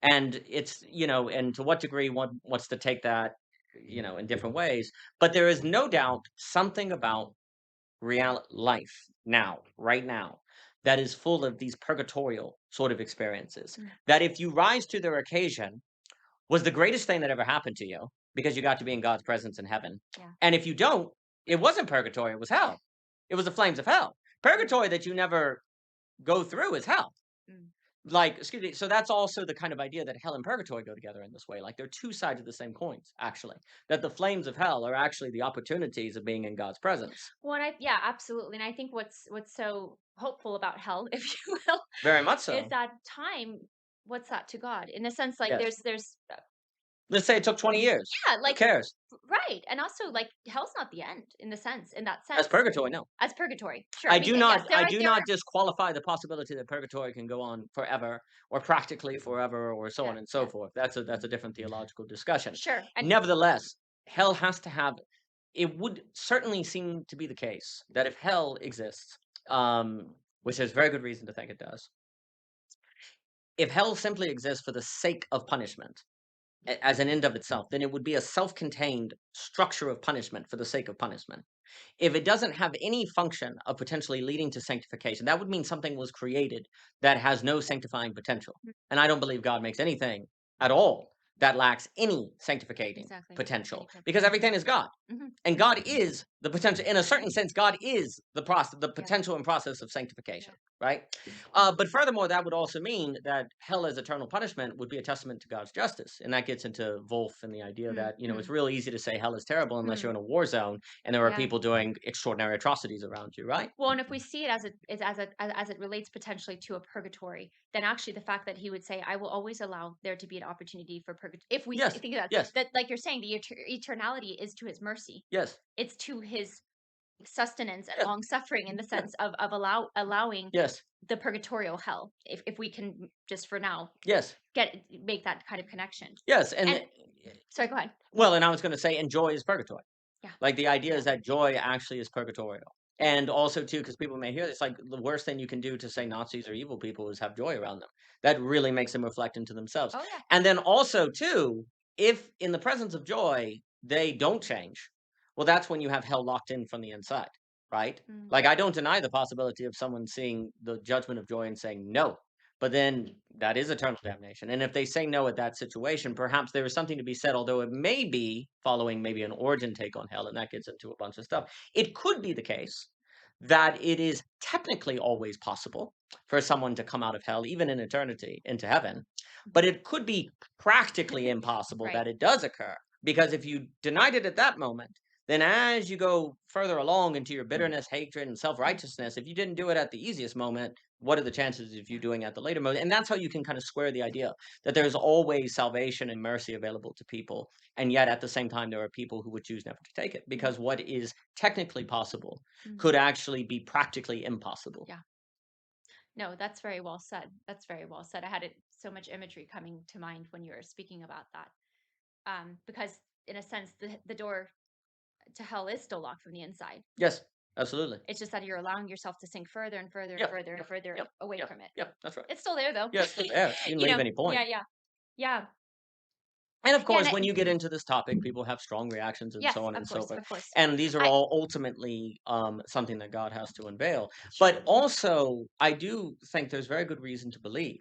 And it's, and to what degree one wants to take that, in different ways. But there is no doubt something about real life now, right now, that is full of these purgatorial sort of experiences. mm, That if you rise to their occasion, was the greatest thing that ever happened to you because you got to be in God's presence in heaven. yeah. And if you don't, it wasn't purgatory, it was hell. It was the flames of hell. Mm, Purgatory that you never go through is hell. mm. Like, excuse me, so that's also the kind of idea that hell and purgatory go together in this way. Like they're two sides of the same coins, actually. That the flames of hell are actually the opportunities of being in God's presence. Well, and yeah, absolutely. And I think what's so hopeful about hell, if you will, Very much is so. that time. What's that to God? In a sense, like Yes. there's Let's say it took 20 years. yeah, Who like cares? right, and also like hell's not the end in that That's sense purgatory, no. as purgatory. Sure. I I mean, do yes, not there I are do not disqualify the possibility that purgatory can go on forever or practically forever or so on yes, and so yes. forth. That's a different theological discussion. Sure. And Nevertheless, hell has to have it would certainly seem to be the case that if hell exists, which there's very good reason to think it does, if hell simply exists for the sake of punishment, as an end of itself, then it would be a self-contained structure of punishment for the sake of punishment. If it doesn't have any function of potentially leading to sanctification, that would mean something was created that has no sanctifying potential. mm, And I don't believe God makes anything at all that lacks any sanctificating exactly. Any potential because purpose. everything is God. Hmm. And God is the potential, in a certain sense, God is the process, the Yeah. potential and process of Yeah. sanctification, right? But furthermore, that would also mean that hell as eternal punishment would be a testament to God's justice. And that gets into Wolf and the idea Mm, that, it's mm, real easy to say hell is terrible unless you're mm. in a war zone and there are Yeah. people doing extraordinary atrocities around you, right? Well, and if we see it as it relates potentially to a purgatory, then actually the fact that he would say, "I will always allow there to be an opportunity for purgatory." If we Yes, think of that, yes, that like you're saying, the eternality is to his mercy. yes, It's to his sustenance and yes, long suffering in the yes, sense of allowing yes, the purgatorial hell. If we can just for now yes, make that kind of connection. yes. And sorry, go ahead. Well, and I was going to say, and joy is purgatory. Yeah. Like, the idea Yeah. is that joy actually is purgatorial. Yeah. And also, too, because people may hear this, like, the worst thing you can do to say Nazis are evil people is have joy around them. That really makes them reflect into themselves. Oh yeah. And then also, too, if in the presence of joy, they don't change, well, that's when you have hell locked in from the inside, right? Mm, Like, I don't deny the possibility of someone seeing the judgment of joy and saying no. But then that is eternal damnation. And if they say no at that situation, perhaps there is something to be said, although it may be following maybe an origin take on hell, and that gets into a bunch of stuff. It could be the case that it is technically always possible for someone to come out of hell, even in eternity, into heaven. But mhm. it could be practically impossible Right. that it does occur. Because if you denied it at that moment, then as you go further along into your bitterness, hatred, and self Mm, righteousness, if you didn't do it at the easiest moment, what are the chances of you yeah. doing at the later moment? And that's how you can kind of square the idea that there's always salvation and mercy available to people. And yet at the same time, there are people who would choose never to take it Mm, because what is technically possible mm, could actually be practically impossible. yeah. No, that's very well said. That's very well said. I had so much imagery coming to mind when you were speaking about that. Because in a sense, the door. to hell is still locked from the inside. Yes, absolutely. It's just that you're allowing yourself to sink further and further and Yep, further and yep, further yep, away yep, from it. yep, that's right. It's still there though. Yeah, it's still there. You didn't You leave know? any point. Yeah, yeah. Yeah. And of Yeah, course, and when you get into this topic, people have strong reactions and yes, so on and so forth. of course. And these are I all ultimately something that God has to unveil. But Sure. also, I do think there's very good reason to believe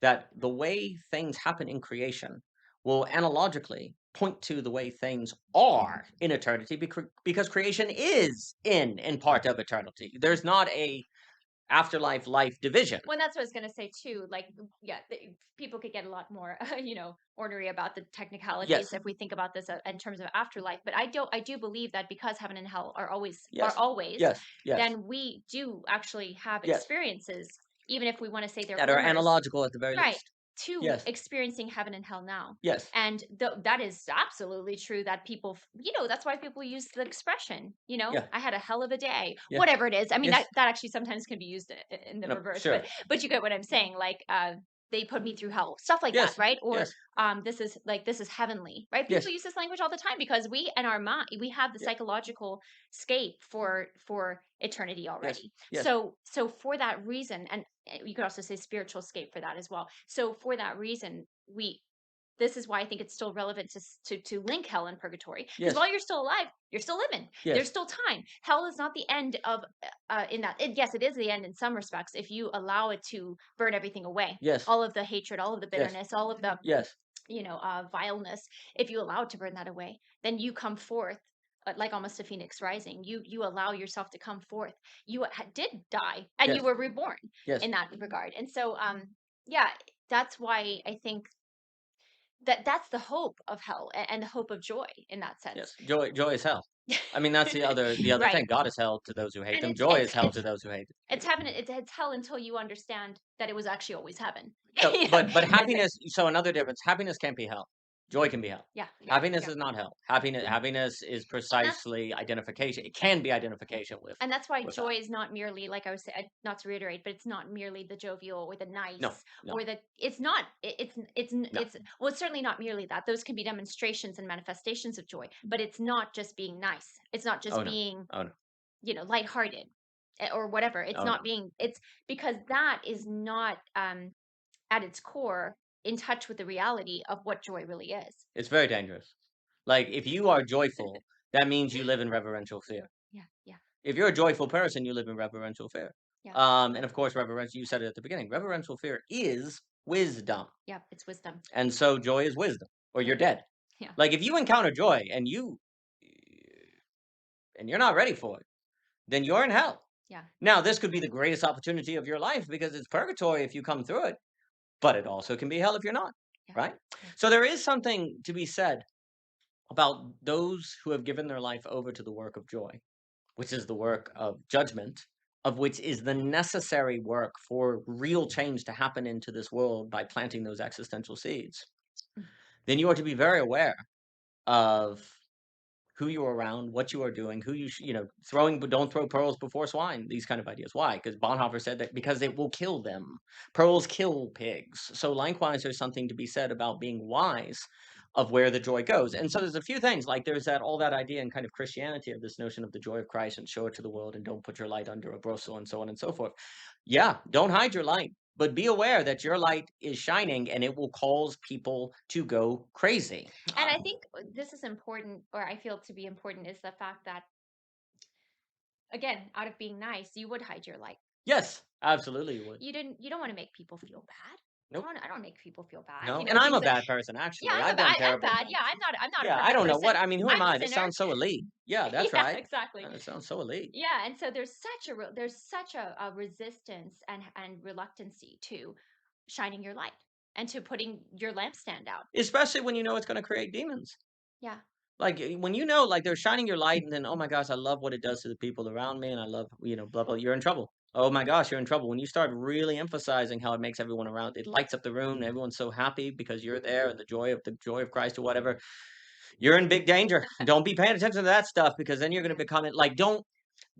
that the way things happen in creation will analogically point to the way things are in eternity because creation is in part of eternity. There's not a afterlife life division. Well, that's what I was gonna say too. Like, yeah, people could get a lot more, ornery about the technicalities Yes, if we think about this in terms of afterlife. But I do believe that because heaven and hell are yes, always, yes, yes, then we do actually have yes. experiences, even if we want to say they're That are glimmers, analogical at the very right, least. to Yes, experiencing heaven and hell now. yes, And that is absolutely true that people, that's why people use the expression, yeah, I had a hell of a day, yeah, whatever it is. I mean, yes. that actually sometimes can be used in the No, reverse, but sure. you get what I'm saying. Like, they put me through hell, stuff like that, Yes, right? Or yes, this is heavenly, right? People yes, use this language all the time because we and our mind, we have the yeah, psychological scape for eternity yes, already. yes, So for that reason, and you could also say spiritual scape for that as well. So for that reason, we this is why I think it's still relevant to link hell and purgatory, because yes, while you're still alive, you're still living. There's yes, still time. Hell is not the end of in that. Yes, it is the end in some respects if you allow it to burn everything away, yes, all of the hatred, all of the yes, bitterness, all of the yes, vileness. If you allow it to burn that away, then you come forth. Like almost a phoenix rising, you allow yourself to come forth. You did die, and you yes, were reborn yes, in that regard. And so, yeah, that's why I think that's the hope of hell and the hope of joy in that sense. yes. Joy is hell. I mean, that's the other Right. thing. God is hell to those who hate And them. it's Joy it's is hell it's to those who hate it's them. heaven, it's hell until you understand that it was actually always heaven. No, You know? but And happiness. So another difference. Happiness can't be hell. Joy can be hell. yeah, yeah, Happiness yeah. is not hell. Happiness is And that's precisely identification. It can be identification and that's why with that. joy is not merely, like I was saying, not to reiterate, but it's not merely the jovial or the No, nice no, or the it's not no. well, it's certainly not merely that. Those can be demonstrations and manifestations of joy, but it's not just being nice. It's not Oh just no. being, Oh no. lighthearted, or whatever. It's Oh no. not being, it's because that is not at its core in touch with the reality of what joy really is. It's very dangerous. Like, if you are joyful, that means you live in reverential fear. Yeah, yeah, If you're a joyful person, you live in reverential fear. yeah, And of course, reverential, you said it at the beginning, reverential fear is wisdom. yeah. It's wisdom. And so joy is wisdom, or Yeah, you're dead. yeah, Like, if you encounter joy and you're not ready for it, then you're in hell. yeah, Now, this could be the greatest opportunity of your life because it's purgatory if you come through it, but it also can be hell if you're not, yeah, right? yeah. So there is something to be said about those who have given their life over to the work of joy, which is the work of judgment, of which is the necessary work for real change to happen into this world by planting those existential seeds. Mm. Then you are to be very aware of who you're around, what you are doing, who throwing, but don't throw pearls before swine, these kind of ideas. Why? Because Bonhoeffer said that because it will kill them. Pearls kill pigs. So likewise, there's something to be said about being wise of where the joy goes. And so there's a few things, like there's all that idea in kind of Christianity of this notion of the joy of Christ and show it to the world and don't put your light under a bushel and so on and so forth. Yeah, don't hide your light. But be aware that your light is shining and it will cause people to go crazy. And I think this is important, or I feel to be important, is the fact that, again, out of being nice, you would hide your light. Yes, absolutely you would. You don't want to make people feel bad. Nope. I don't make people feel bad. No, and I'm a Things that, bad person, yeah, actually. I've done I'm terrible bad. Yeah, things. I'm not a Yeah, I perfect don't know person. what I mean, who am I'm a I? This sinner. sounds so elite. Yeah, that's Yeah, right. exactly. That sounds so elite. Yeah, and so there's such a resistance and reluctancy to shining your light and to putting your lampstand out. Especially when you know it's gonna create demons. Yeah. Like, when you know, like, they're shining your light and then, "Oh my gosh, I love what it does to the people around me, and I love, blah, blah," you're in trouble. Oh my gosh, you're in trouble. When you start really emphasizing how it makes everyone around it lights up the room, and everyone's so happy because you're there and the joy of Christ or whatever, you're in big danger. Don't be paying attention to that stuff because then you're gonna Yeah. become it like, don't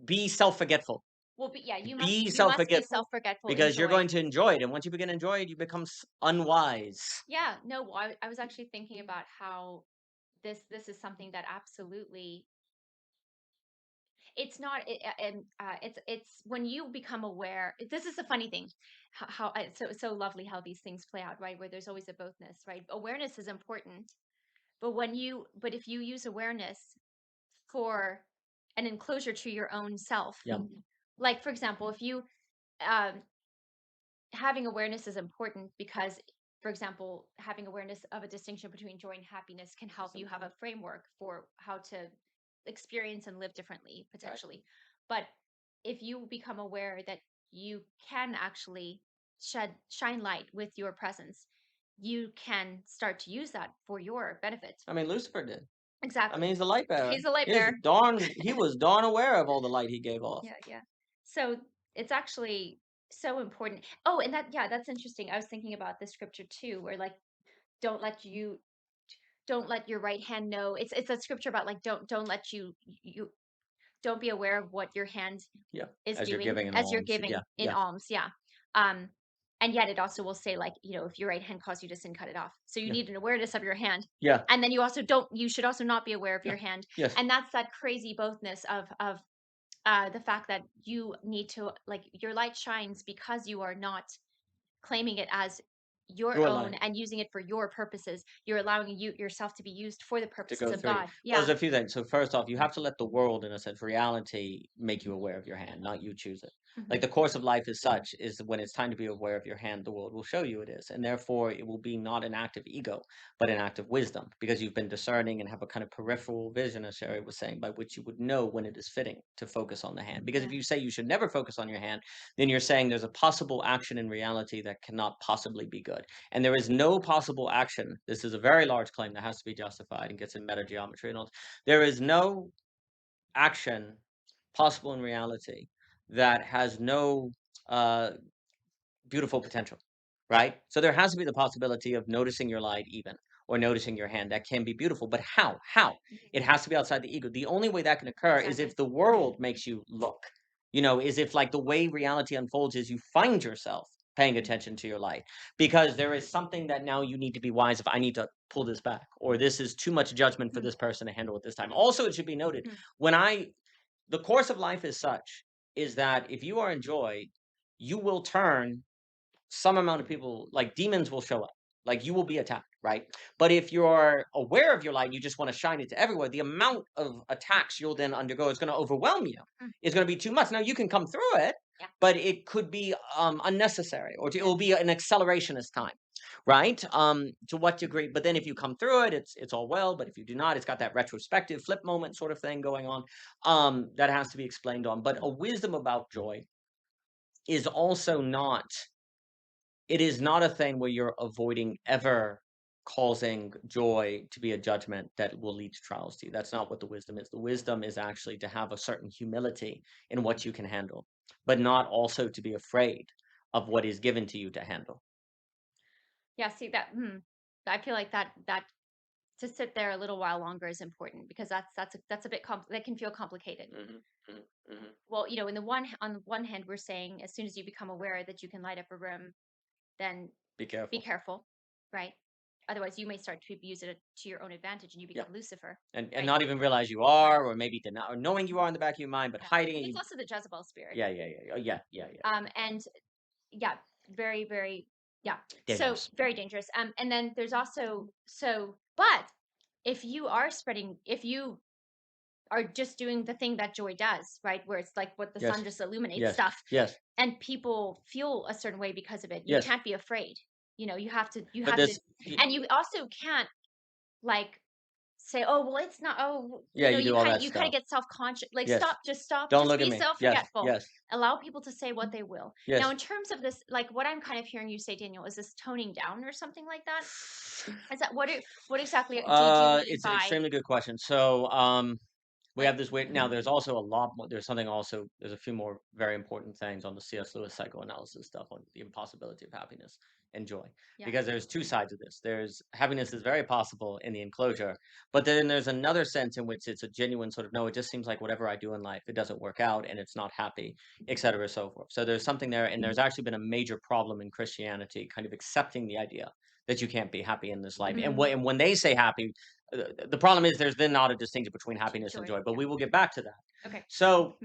be self-forgetful. Well, but yeah, Be you must be self-forgetful self-forgetful in because you're joy. going to enjoy it, and once you begin to enjoy it, you become unwise. Yeah, no, well, I was actually thinking about how this is something that absolutely It's not, it's when you become aware. This is a funny thing, it's so lovely how these things play out, right? Where there's always a bothness, right? Awareness is important, but if you use awareness for an enclosure to your own self, Yeah. like for example, if you um, having awareness is important because, for example, having awareness of a distinction between joy and happiness can help you have a framework for how to experience and live differently potentially. But if you become aware that you can actually shine light with your presence, you can start to use that for your benefit. I mean, Lucifer did. I mean, Exactly. he's a light bearer. He's a light bearer. He was darn aware of all the light he gave off. Yeah, yeah. So it's actually so important. Oh, and yeah, that's interesting. I was thinking about this scripture too, where like don't let you don't let your right hand know. It's a scripture about like don't let you don't be aware of what your hand Yeah. is As you're doing giving in as you're alms. giving Yeah. in Yeah. alms. Yeah. Um, and yet it also will say like, if your right hand calls you to sin, cut it off. So you Yeah. need an awareness of your hand. Yeah. And then you should also not be aware of Yeah. your hand. Yes. And that's that crazy bothness of the fact that you need to like your light shines because you are not claiming it as your Your own light. and using it for your purposes. You're allowing yourself to be used for the To purposes go of through you. God. Well, Yeah. there's a few things. So first off, you have to let the world, in a sense, reality, make you aware of your hand, not you choose it. Like Hmm. the course of life is such, is when it's time to be aware of your hand, the world will show you it is. And therefore it will be not an act of ego, but an act of wisdom, because you've been discerning and have a kind of peripheral vision, as Sherry was saying, by which you would know when it is fitting to focus on the hand. Because if Yeah. you say you should never focus on your hand, then you're saying there's a possible action in reality that cannot possibly be good. And there is no possible action. This is a very large claim that has to be justified and gets in meta geometry and all. There is no action possible in reality that has no uh, beautiful potential, right? So there has to be the possibility of noticing your light even or noticing your hand. That can be beautiful, but how? How? It has to be outside the ego. The only way that can occur is Exactly. if the world makes you look. Is if like the way reality unfolds is you find yourself paying attention to your light because there is something that now you need to be wise of. I need to pull this back, or this is too much judgment for Mm, this person to handle at this time. Also, it should be noted mm, when the course of life is such is that if you are in joy, you will turn some amount of people, like demons will show up. Like you will be attacked, right? But if you're aware of your light, you just want to shine it to everywhere, the amount of attacks you'll then undergo is going to overwhelm you. mm. It's going to be too much. Now you can come through it, Yeah. but it could be unnecessary or it Yeah. will be an accelerationist time, right? To what degree? But then if you come through it, it's all well. But if you do not, it's got that retrospective flip moment sort of thing going on that has to be explained on. But a wisdom about joy is also not it is not a thing where you're avoiding ever causing joy to be a judgment that will lead to trials to you. That's not what the wisdom is. The wisdom is actually to have a certain humility in what you can handle, but not also to be afraid of what is given to you to handle. Yeah. See that. I feel like that to sit there a little while longer is important because that's a bit that can feel complicated. Mhm, mhm, mhm. Well, on the one hand, we're saying as soon as you become aware that you can light up a room, then Be be careful. careful, right? Otherwise, you may start to use it to your own advantage and you Yeah. become Lucifer, And right? not even realize you Yeah, are, or maybe deny, or knowing you are in the back of your mind, but yeah. hiding it. And it's also the Jezebel spirit. Yeah, yeah, yeah, yeah, yeah, yeah, yeah. And yeah, very, very, yeah. So Dangerous. very dangerous. And then there's also but if you are just doing the thing that joy does, right? Where it's like what the sun Yes, just illuminates yes, stuff yes, and people feel a certain way because of it. You yes. can't be afraid. You But have to, this, and you also can't like say, oh, well, it's not, oh, yeah, you do all that you kind of stuff. get self-conscious. Like, Yes. stop, Don't just look at be me. Yes, self-forgetful. yes, Allow people to say what they will. Now, yes. in terms of this, like what I'm kind of hearing you say, Daniel, is this toning down or something like that? Is that what exactly do you mean It's an by extremely good question. So, we like, have this way now. There's also a lot more. There's something also. There's a few more very important things on the C.S. Lewis psychoanalysis stuff on the impossibility of happiness and joy, yeah, because there's two sides of this. There's happiness is very possible in the enclosure, but then there's another sense in which it's a genuine sort of no. It just seems like whatever I do in life, it doesn't work out, and it's not happy, etc. So forth. So there's something there, and there's actually been a major problem in Christianity, kind of accepting the idea that you can't be happy in this life. And mm, when they say happy, the problem is there's then not a distinction between happiness and joy, joy, but yeah, we will get back to that. Okay. So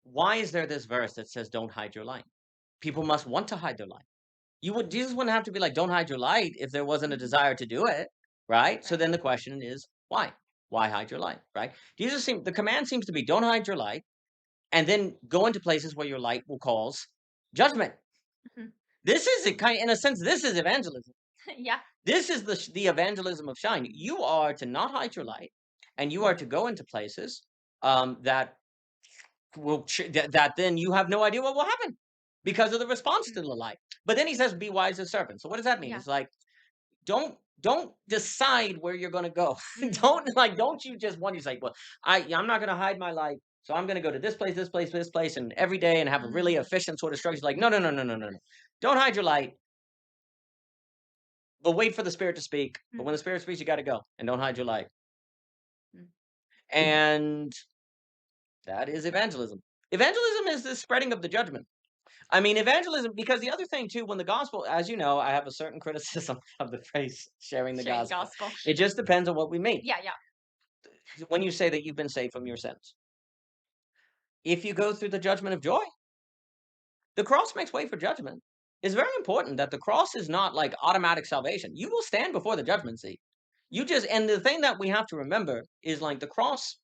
why is there this verse that says, "Don't hide your light"? People must want to hide their light. Jesus wouldn't have to be like, "Don't hide your light," if there wasn't a Mhm. desire to do it, right? So Right. then the question is, why? Why hide your light, right? The command seems to be, "Don't hide your light," and then go into places where your light will cause judgment. Mhm. This is a kind, in a sense, this is evangelism. Yeah. This is the evangelism of shine. You are to not hide your light, and you are to go into places that that then you have no idea what will happen because of the response to Mm. the light. But then he says, "Be wise as serpents." So what does that mean? Yeah. It's like don't decide where you're going to go. Mm. don't you just want to say, "Well, I'm not going to hide my light, so I'm going to go to this place, and every day and have a really Mhm. efficient sort of structure." Like, no, no, no, no, no, no, no. Don't hide your light, but wait for the Spirit to speak. But Mm. when the Spirit speaks, you got to go, and don't hide your light. Mm. And that is evangelism. Evangelism is the spreading of the judgment. I mean, evangelism, because the other thing too, when the gospel, as you know, I have a certain criticism of the phrase sharing the Sharing the gospel. gospel. It just depends on what we mean. Yeah, yeah. When you say that you've been saved from your sins, if you go through the judgment of joy, the cross makes way for judgment. It's very important that the cross is not like automatic salvation. You will stand before the judgment seat. And the thing that we have to remember is like the cross,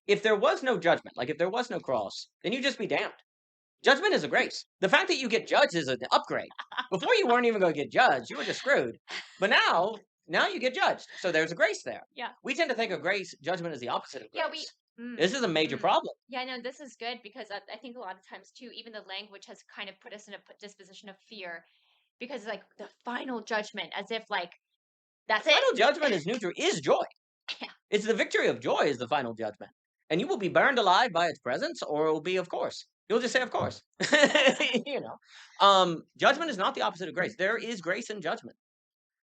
if there was no judgment, like if there was no cross, then you'd just be damned. Judgment is a grace. The fact that you get judged is an upgrade. Before you weren't even going to get judged, you were just screwed. But now you get judged. So there's a grace there. Yeah. We tend to think of grace, judgment is the opposite of Yeah, we grace. mm, This is a major mm. problem. Yeah, no, this is good because I think a lot of times too, even the language has kind of put us in a disposition of fear because like the final judgment, as if like The that's it. final judgment is neutral, is joy. Yeah. It's the victory of joy is the final judgment. And you will be burned alive by its presence, or it will be, of course. You'll just say, of course. you know. Judgment is not the opposite of grace. There is grace in judgment.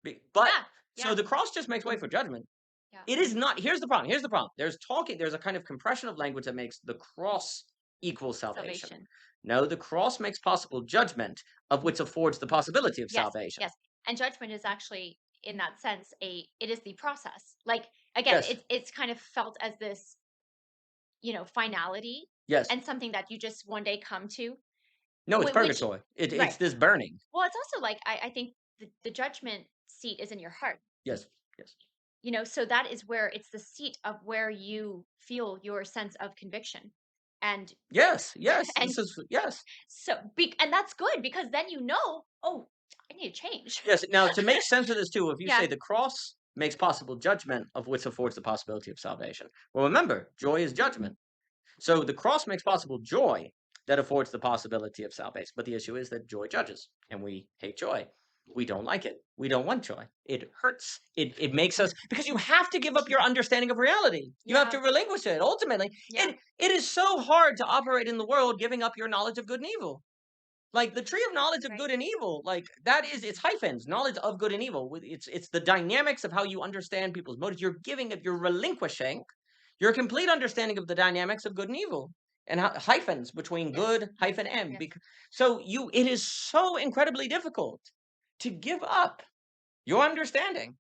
But Yeah. so Yeah. the cross just makes way for judgment. Yeah. It is not. Here's the problem. Here's the problem. There's a kind of compression of language that makes the cross equal salvation. Salvation. No, the cross makes possible judgment, of which affords the possibility of Yes. salvation. Yes. And judgment is actually in that sense it is the process. Like again, Yes. it's kind of felt as this, finality Yes. and something that you just one day come to. No, it's Which purgatory. It's right. this burning. Well, it's also like I think the judgment seat is in your heart. Yes. Yes. So that is where it's the seat of where you feel your sense of conviction. And Yes. Yes. and This is yes. and that's good because then oh, I need to change. Yes. Now, to make sense of this too, if you Yeah. say the cross makes possible judgment, of which affords the possibility of salvation. Well, remember, joy is judgment. So the cross makes possible joy that affords the possibility of salvation. But the issue is that joy judges, and we hate joy. We don't like it. We don't want joy. It hurts. It makes us, because you have to give up your understanding of reality. You have Yeah. to relinquish it. Ultimately, Yeah. it is so hard to operate in the world giving up your knowledge of good and evil. Like the tree of knowledge of Right. good and evil, like that is it's hyphens, knowledge of good and evil. It's the dynamics of how you understand people's motives. You're relinquishing your complete understanding of the dynamics of good and evil, and hyphens between Yes. good hyphen m. Yes. So it is so incredibly difficult to give up your understanding.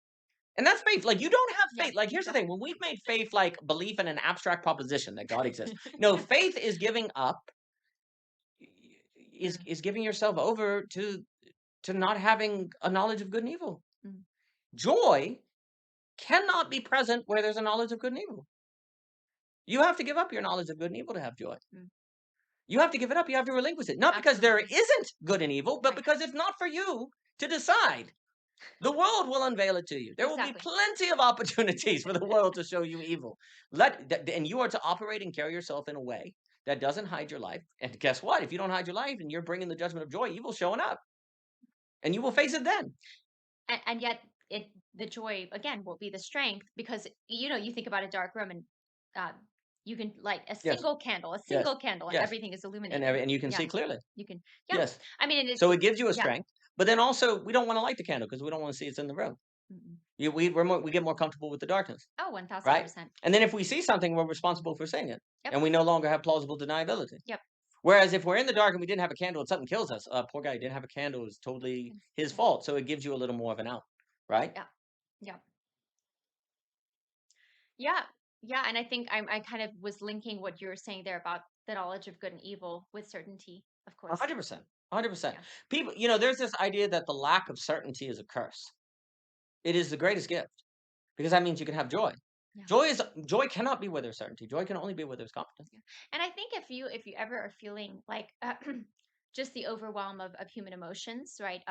And that's faith. Like you don't have Yeah. faith. Like here's the thing: when we've made faith like belief in an abstract proposition that God exists, no, faith is giving up, Mm, is giving yourself over to not having a knowledge of good and evil. mm. Joy cannot be present where there's a knowledge of good and evil. You have to give up your knowledge of good and evil to have joy. Mm. You have to give it up. You have to relinquish it. Not because there Absolutely. isn't good and evil, but Right. because it's not for you to decide. The world will unveil it to you. There will be Exactly. plenty of opportunities for the world to show you evil. And you are to operate and carry yourself in a way that doesn't hide your life. And guess what? If you don't hide your life and you're bringing the judgment of joy, evil showing up, and you will face it then. And yet the joy again will be the strength because you think about a dark room and uh, you can light a Yes. single candle, Yes. and Yes. everything is illuminated. And you can Yeah, see clearly. you can. Yeah, Yes. I mean, and So it's it gives you a yeah. strength, but then also we don't want to light the candle because we don't want to see it's in the room. Mm-mm. We get more comfortable with the darkness, Oh, one thousand right? percent. And then if we see something, we're responsible for seeing it, Yep. and we no longer have plausible deniability. Yep. Whereas if we're in the dark and we didn't have a candle and something kills us, poor guy didn't have a candle, is totally his Yeah. fault. So it gives you a little more of an out, right? Yeah. Yeah. Yeah. Yeah, and I think I kind of was linking what you were saying there about the knowledge of good and evil with certainty, of course. 100%. 100%. Yeah. People, you know, there's this idea that the lack of certainty is a curse. It is the greatest gift because that means you can have joy. Yeah. Joy cannot be where there's certainty. Joy can only be where there's confidence. Yeah. And I think if you ever are feeling like just the overwhelm of human emotions, right?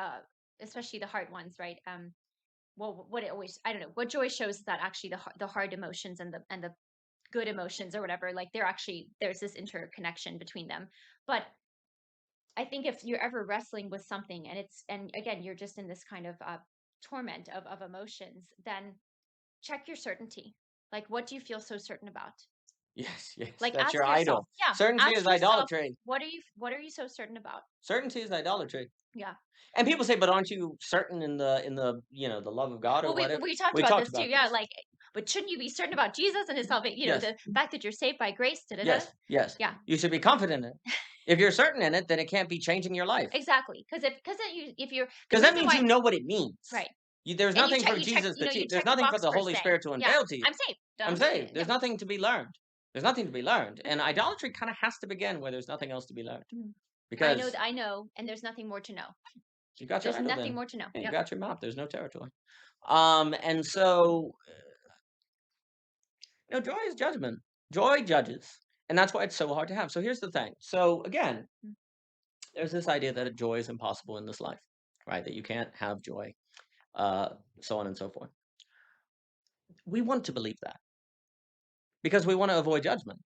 Especially the hard ones, right? Well, what it always I don't know what joy shows is that actually the hard emotions and the good emotions or whatever, like they're actually there's this interconnection between them. But I think if you're ever wrestling with something and again you're just in this kind of torment of emotions, then check your certainty. Like, what do you feel so certain about? Yes, yes, Like, that's your ask yourself, idol. yeah, Certainty is ask yourself, idolatry. what are you so certain about? Certainty is idolatry. Yeah. And people say, "But aren't you certain in the, you know, the love of God or Well, we whatever?" we talked We about talked this too. about Yeah, this. like, but shouldn't you be certain about Jesus and his salvation? Yes, The fact that you're saved by grace. Da, da, da. yes, yes. Yeah, You should be confident in it. If you're certain in it, then it can't be changing your life exactly. Because you if you're the because that reason means you why know what it means. right, There's and you nothing check for you check Jesus you to know teach. you There's check the nothing for box the first Holy saying, Spirit to yeah, unveil to you. I'm saved. I'm Done. saved. Yeah. There's nothing to be learned. There's nothing to be learned. Mhm, And idolatry kind of has to begin where there's nothing else to be learned mhm. because I know, and there's nothing more to know. you got your There's idol nothing then. more to know. Yeah, you Yep. got your map. There's no territory. And so you know, joy is judgment. Joy judges. And that's why it's so hard to have. So here's the thing. So again, Mm, there's this idea that joy is impossible in this life, right? That you can't have joy, uh, so on and so forth. We want to believe that because we want to avoid judgment.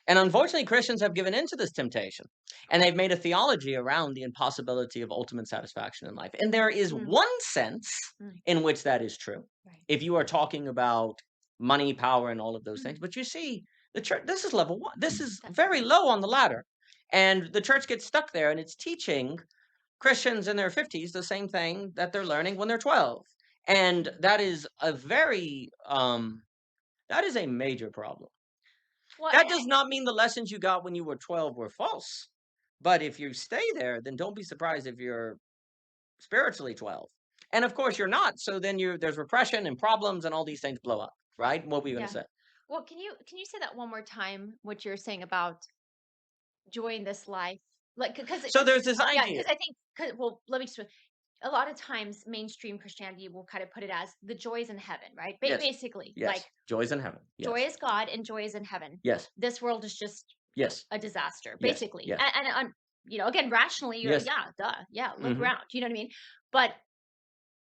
And unfortunately, Christians have given into this temptation and they've made a theology around the impossibility of ultimate satisfaction in life. And there is mm, one sense mm, in which that is true. right. If you are talking about money, power, and all of those Mhm. things, but you see, the church, this is level one, this is very Definitely. low on the ladder. And the church gets stuck there and it's teaching Christians in their 50s the same thing that they're learning when they're 12. And Mm. that is a very, that is a major problem. Well, That does not mean the lessons you got when you were 12 were false. But if you stay there, then don't be surprised if you're spiritually 12. And of course you're not. So then there's repression and problems and all these things blow up, right? What were you going to yeah. say? Well, can you say that one more time? What you're saying about joy in this life, like So because there's this yeah, idea. because I think well, let me just a lot of times mainstream Christianity will kind of put it as the joys in heaven, right? Yes. Basically, like Yes. Joys in heaven. joy Yes. is God and joy is in heaven. Yes. This world is just Yes. a disaster, Yes. basically. Yes. And again, rationally, you're Yes. yeah, duh, yeah, look Hmm. around. You know what I mean? But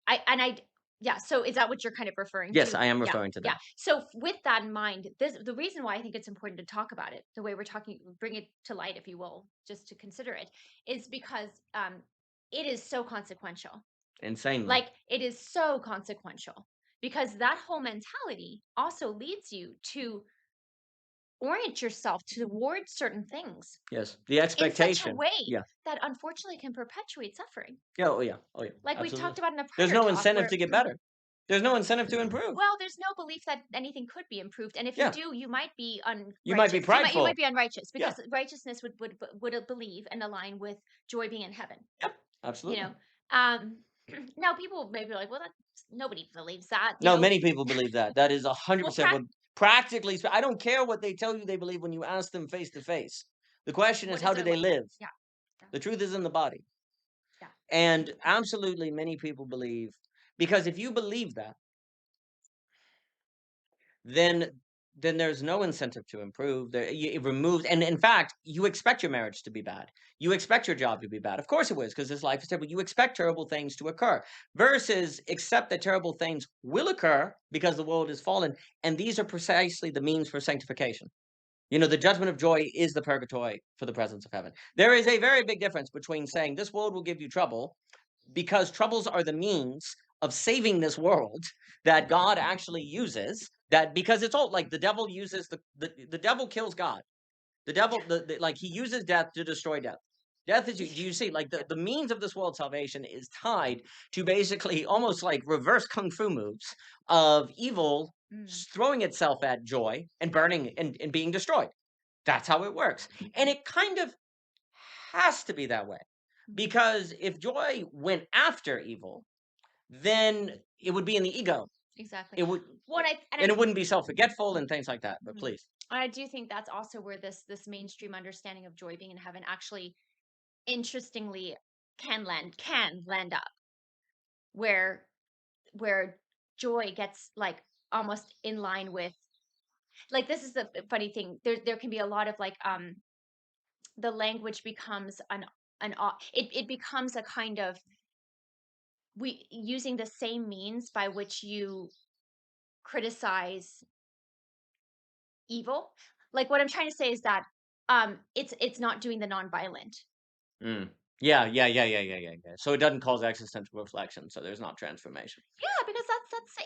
I yeah, so is that what you're kind of referring Yes, to? I am Yeah, referring to yeah. that. So with that in mind, this the reason why I think it's important to talk about it, the way we're talking, bring it to light, if you will, just to consider it, is because it is so consequential. Insanely. Like it is so consequential because that whole mentality also leads you to orient yourself towards certain things Yes. The in such a expectation. way Yeah. that unfortunately can perpetuate suffering. Yeah. Oh yeah. Oh yeah. Like we've Absolutely. talked about in a There's prior no talk incentive where to get better. There's no incentive to improve. well, there's no belief that anything could be improved, and if you Yeah. do, you might be You might be unrighteous. You might prideful. be unrighteous Yeah. because righteousness would believe and align with joy being in heaven. Yep. You Absolutely. know, um, now people may be like, well, that's nobody believes that. No, many people believe that. That is Well, 100% what practically I don't care what they tell you they believe when you ask them face to face. The question is what how is do their they life? live? Yeah, yeah, The truth is in the body. yeah. And absolutely many people believe because if you believe that, then there's no incentive to improve. It removes, and in fact, you expect your marriage to be bad. You expect your job to be bad. Of course it was, because this life is terrible. You expect terrible things to occur, versus accept that terrible things will occur because the world is fallen, and these are precisely the means for sanctification. You know, the judgment of joy is the purgatory for the presence of heaven. There is a very big difference between saying this world will give you trouble because troubles are the means of saving this world that God actually uses. That because it's all like the devil uses the devil kills God. The devil like he uses death to destroy death. Death is do you see like Yeah. the means of this world's salvation is tied to basically almost like reverse kung fu moves of evil Mm, throwing itself at joy and burning and being destroyed. That's how it works. And it kind of has to be that way. mm, Because if joy went after evil, then it would be in the ego. exactly. It would What I and and I it wouldn't be self-forgetful and things like that, but mhm. please. I do think that's also where this mainstream understanding of joy being in heaven actually interestingly can land up, where where joy gets like almost in line with, like, this is the funny thing, there can be a lot of like the language becomes it becomes a kind of, we using the same means by which you criticize evil. Like, what I'm trying to say is that it's not doing the nonviolent. Mm. Yeah, yeah, yeah, yeah, yeah, yeah, yeah. So it doesn't cause existential reflection, so there's not transformation. Yeah, because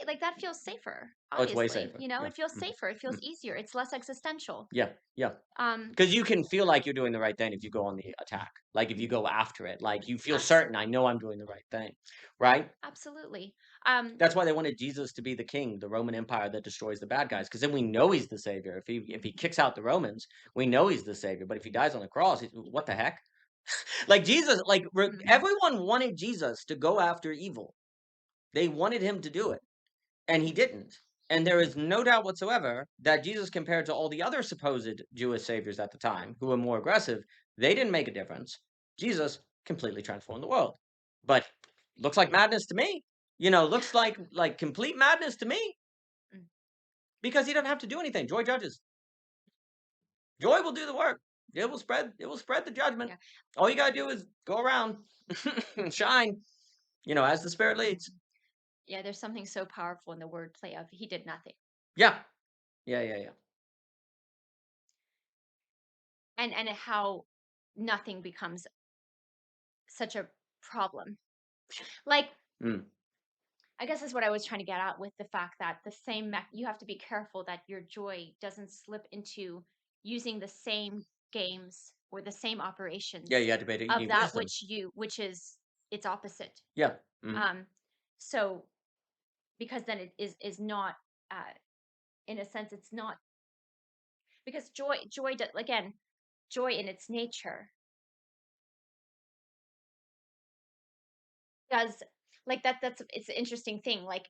like that feels safer, Oh, it's way obviously. safer. You know, Yeah. it feels Mhm. safer, it feels Mm. easier, it's less existential. Yeah, yeah. Um, Because you can feel like you're doing the right thing if you go on the attack. Like, if you go after it, like, you feel certain, "I know I'm doing the right thing." Right? absolutely. Um, That's why they wanted Jesus to be the king, the Roman Empire that destroys the bad guys. Because then we know he's the savior. If he kicks out the Romans, we know he's the savior, but if he dies on the cross, he what the heck? Like, Jesus, like, mm, everyone wanted Jesus to go after evil. They wanted him to do it, and he didn't. And there is no doubt whatsoever that Jesus, compared to all the other supposed Jewish saviors at the time, who were more aggressive, they didn't make a difference. Jesus completely transformed the world. But looks like madness to me. Looks like complete madness to me, mm, because he doesn't have to do anything. Joy judges. Joy will do the work. It will spread the judgment. yeah, All you gotta do is go around and shine, as the Spirit leads. yeah. There's something so powerful in the wordplay of "he did nothing," Yeah. Yeah, yeah, yeah. and how nothing becomes such a problem. Like, Mm. I guess that's what I was trying to get at with the fact that you have to be careful that your joy doesn't slip into using the same games or the same Yeah, operations you had to you of need that wisdom. which is its opposite. Yeah. Mhm. Um, so because then it is not, uh, in a sense, it's not, because again, joy in its nature does, like, that's it's an interesting thing. Like,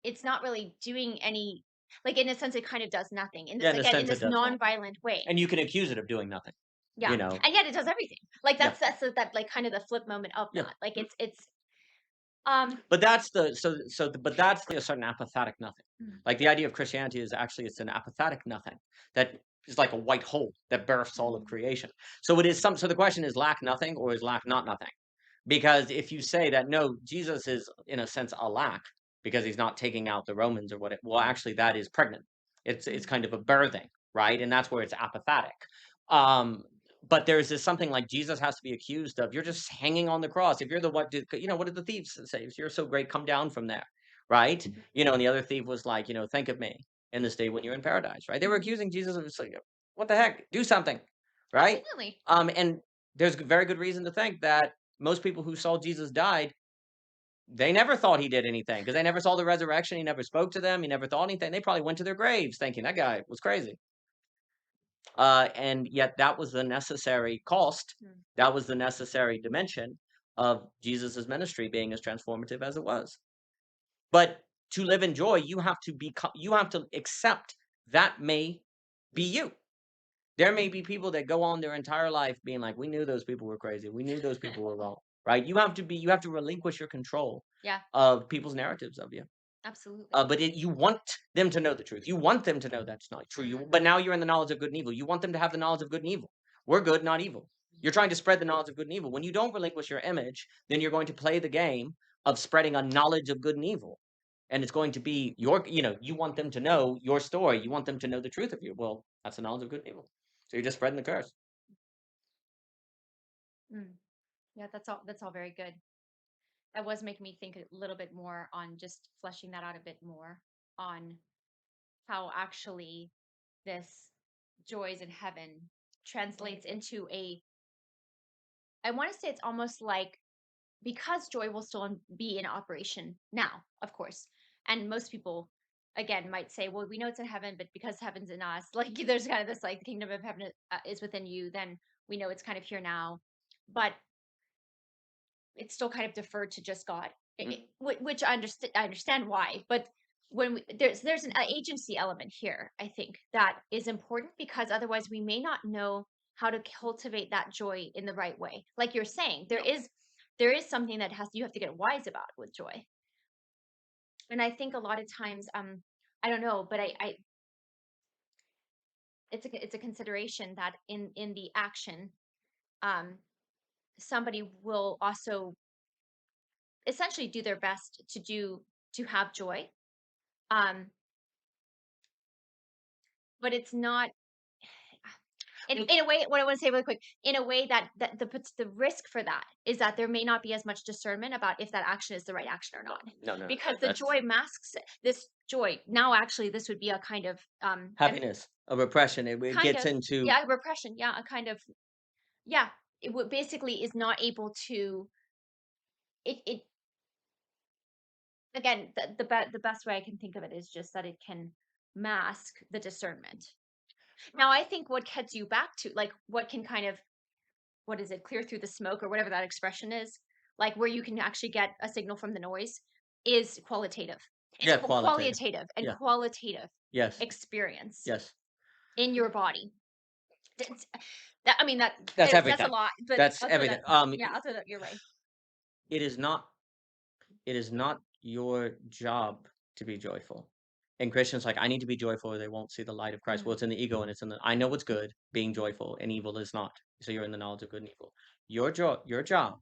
it's not really doing any, like, in a sense, it kind of does nothing in Yeah, this, in a again, in sense it this does nothing. non-violent way. And you can accuse it of doing nothing, Yeah, you know? and yet it does everything. Like, Yeah. that, like, kind of the flip moment of Yeah. that. Like, Mhm. it's um But that's the so the but that's the a certain apathetic nothing. mm, Like, the idea of Christianity is actually it's an apathetic nothing that is like a white hole that births all of creation. So the question is, lack nothing or is lack not nothing? Because if you say that, no, Jesus is in a sense a lack because he's not taking out the Romans or what, well, actually that is pregnant. It's mm, kind of a birthing, right? And that's where it's apathetic. Um, but there's this something like Jesus has to be accused of, you're just hanging on the cross. If you're the what did the thieves say? If you're so great, come down from there, right? And the other thief was like, think of me in this day when you're in paradise, right? They were mhm. accusing Jesus of just like, what the heck? Do something, right? Absolutely. And there's very good reason to think that most people who saw Jesus died, they never thought he did anything because they never saw the resurrection. He never spoke to them. He never thought anything. They probably went to their graves thinking that guy was crazy. And yet, that was the necessary cost. Mm, That was the necessary dimension of Jesus's ministry being as transformative as it was. But to live in joy, you have to accept that may be you. There may be people that go on their entire life being like, "We knew those people were crazy. We knew those people were wrong." Right? You have to relinquish your control yeah, of people's narratives of you. absolutely. You want them to know the truth. You want them to know that's not true. But now you're in the knowledge of good and evil. You want them to have the knowledge of good and evil. We're good, not evil. You're trying to spread the knowledge of good and evil. When you don't relinquish your image, then you're going to play the game of spreading a knowledge of good and evil. And it's going to be you want them to know your story. You want them to know the truth of you. Well, that's the knowledge of good and evil. So you're just spreading the curse. Mm, yeah, that's all very good. That was making me think a little bit more on just fleshing that out a bit more on how actually this joys in heaven translates into a, I want to say it's almost like, because joy will still be in operation now, of course. And most people, again, might say, well, we know it's in heaven, but because heaven's in us, like, there's kind of this, like, the kingdom of heaven is within you, then we know it's kind of here now. But it's still kind of deferred to just God, Mm. which I understand why. But there's an agency element here, I think, that is important because otherwise we may not know how to cultivate that joy in the right way. Like you're saying, there is something that has you have to get wise about with joy. And I think a lot of times, I don't know, but I it's a consideration that in the action, um, somebody will also essentially do their best to have joy. Um, but it's not Mm, in a way, what I want to say really quick, in a way that the risk for that is that there may not be as much discernment about if that action is the right action or no, not, no, no, because the that's joy masks it. This joy. Now, actually, this would be a kind of happiness, a repression. It kind gets of into yeah, repression. Yeah, a kind of yeah. It would basically is not able to it again. The best way I can think of it is just that it can mask the discernment. Now, I think what gets you back to like what can kind of what is it, clear through the smoke or whatever that expression is, like where you can actually get a signal from the noise is qualitative. It's yeah, qualitative. qualitative and Yeah, qualitative yes, experience yes. in your body. It's, that I mean that That's anyways, that's a everything. lot, but That's I'll throw everything. that yeah, I'll throw that your way. It is not it is not your job to be joyful. And Christians like, I need to be joyful or they won't see the light of Christ. Well, Mm, it's in the ego and it's in the I know what's good, being joyful, and evil is not. So you're in the knowledge of good and evil. Your job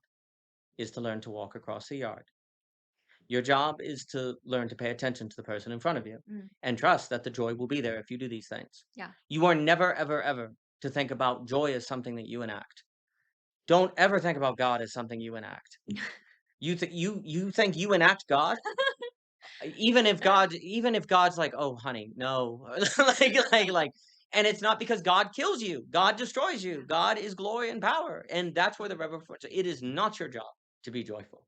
is to learn to walk across the yard. Your job is to learn to pay attention to the person in front of you mm, and trust that the joy will be there if you do these things. yeah. You are never, ever, ever to think about joy as something that you enact. Don't ever think about God as something you enact. You think you enact God? Even if God's like, "Oh, honey, no." Like and it's not because God kills you. God destroys you. God is glory and power. And that's where the reverence it is not your job to be joyful.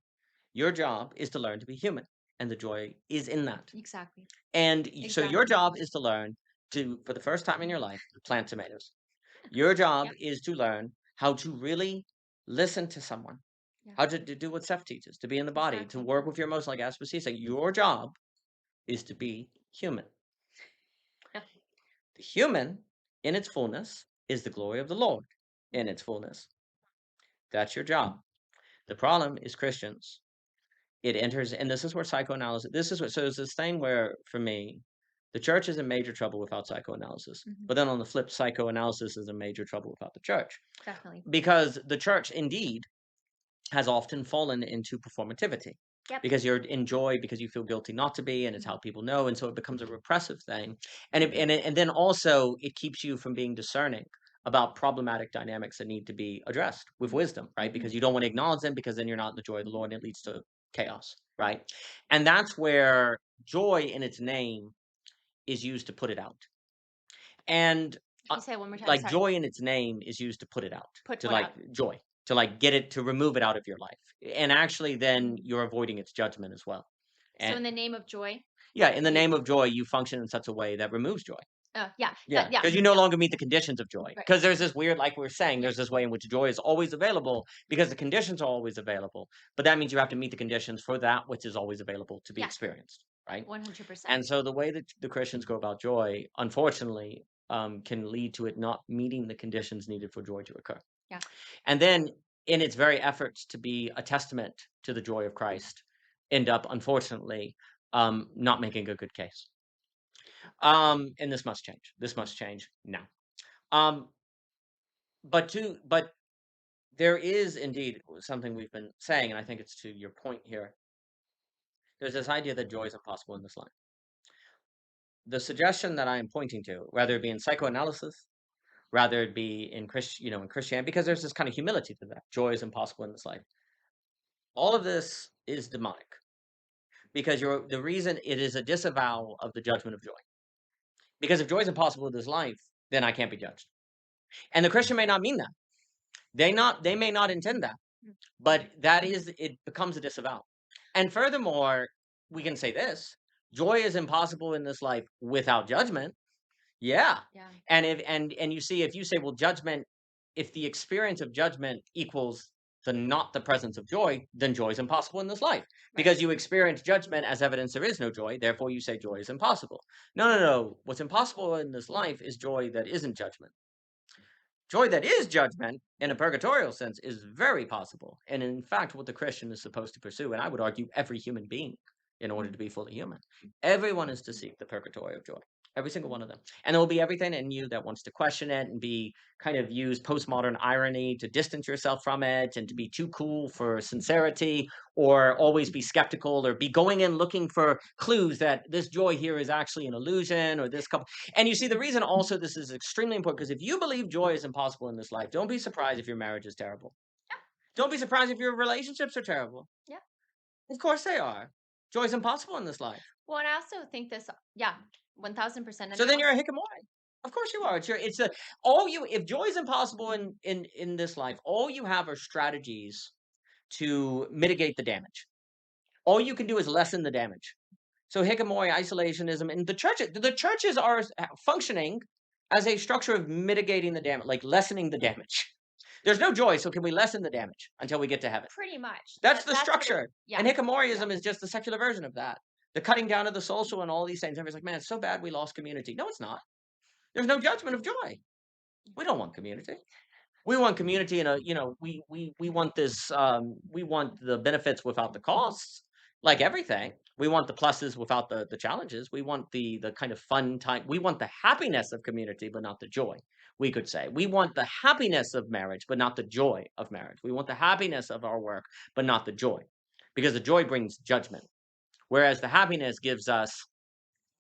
Your job is to learn to be human, and the joy is in that. Exactly. And so your Exactly. job is to learn to, for the first time in your life, plant tomatoes. Your job Yep. is to learn how to really listen to someone, Yeah. how to do what Steph teaches, to be in the body, to Exactly. work with your emotions like Asper said. Your job is to be human. Yeah. The human, in its fullness, is the glory of the Lord in its fullness. That's your job. The problem is Christians. It enters, and this is where psychoanalysis, this is what, so it's this thing where, for me, the church is in major trouble without psychoanalysis. Hmm. But then on the flip, psychoanalysis is in major trouble without the church. Definitely. Because the church, indeed, has often fallen into performativity Yep. because you're in joy because you feel guilty not to be, and it's how Mhm. people know, and so it becomes a repressive thing, and then also it keeps you from being discerning about problematic dynamics that need to be addressed with Mhm. wisdom, right? Mhm. Because you don't want to acknowledge them because then you're not in the joy of the Lord, and it leads to chaos, right? And that's where joy in its name is used to put it out, and Can uh, you say it one more time? like Sorry. joy in its name is used to put it out, Put to what like out? joy, to like get it, to remove it out of your life, and actually then Mm. you're avoiding its judgment as well. So And in the name of joy, yeah, in the you name of joy you function in such a way that removes joy. yeah, Yeah, yeah, because you no yeah, longer meet the conditions of joy. right. Because there's this weird, like we are saying, Yeah, there's this way in which joy is always available because the conditions are always available. But that means you have to meet the conditions for that which is always available to be yeah, experienced, right? 100%. And so the way that the Christians go about joy, unfortunately, can lead to it not meeting the conditions needed for joy to occur. Yeah. And then, in its very efforts to be a testament to the joy of Christ, end up, unfortunately, not making a good case. And this must change. This Mm, must change now. Um, but there is indeed something we've been saying, and I think it's to your point here. There's this idea that joy is impossible in this life. The suggestion that I am pointing to, whether it be in psychoanalysis, rather it be in in Christianity, because there's this kind of humility to that. Joy is impossible in this life. All of this is demonic because the reason it is a disavowal of the judgment of joy. Because if joy is impossible in this life, then I can't be judged. And the Christian may not mean that. They may not intend that. mm, But that is it becomes a disavowal. And furthermore, we can say this: joy is impossible in this life without judgment. Yeah. yeah. And if and you see if you say, well, judgment, if the experience of judgment equals not the presence of joy, then joy is impossible in this life. Right. Because you experience judgment as evidence there is no joy, therefore you say joy is impossible. No, no, no. What's impossible in this life is joy that isn't judgment. Joy that is judgment, in a purgatorial sense, is very possible. And in fact, what the Christian is supposed to pursue, and I would argue every human being, in order to be fully human, everyone is to seek the purgatory of joy. Every single one of them. And there will be everything in you that wants to question it and be kind of use postmodern irony to distance yourself from it and to be too cool for sincerity or always be skeptical or be going in looking for clues that this joy here is actually an illusion or this couple. And you see, the reason also this is extremely important because if you believe joy is impossible in this life, don't be surprised if your marriage is terrible. Don't be surprised if your relationships are terrible. Yeah. Of course they are. Joy is impossible in this life. Well, and I also think this, yeah, 1000%. And So then you're a hikikomori. Of course you are. It's a all you if joy is impossible in this life, all you have are strategies to mitigate the damage. All you can do is lessen the damage. So hikikomori, isolationism, and the churches are functioning as a structure of mitigating the damage, like lessening the damage. There's no joy, so can we lessen the damage until we get to heaven? pretty much. That's the That's what structure. yeah. And hikomoriism is just the secular version of that. The cutting down of the social and all these things. Everybody's like, man, it's so bad we lost community. No, it's not. There's no judgment of joy. We don't want community. We want community in a, we want this, we want the benefits without the costs, like everything. We want the pluses without the challenges. We want the kind of fun time. We want the happiness of community, but not the joy. We could say we want the happiness of marriage, but not the joy of marriage. We want the happiness of our work, but not the joy, because the joy brings judgment, whereas the happiness gives us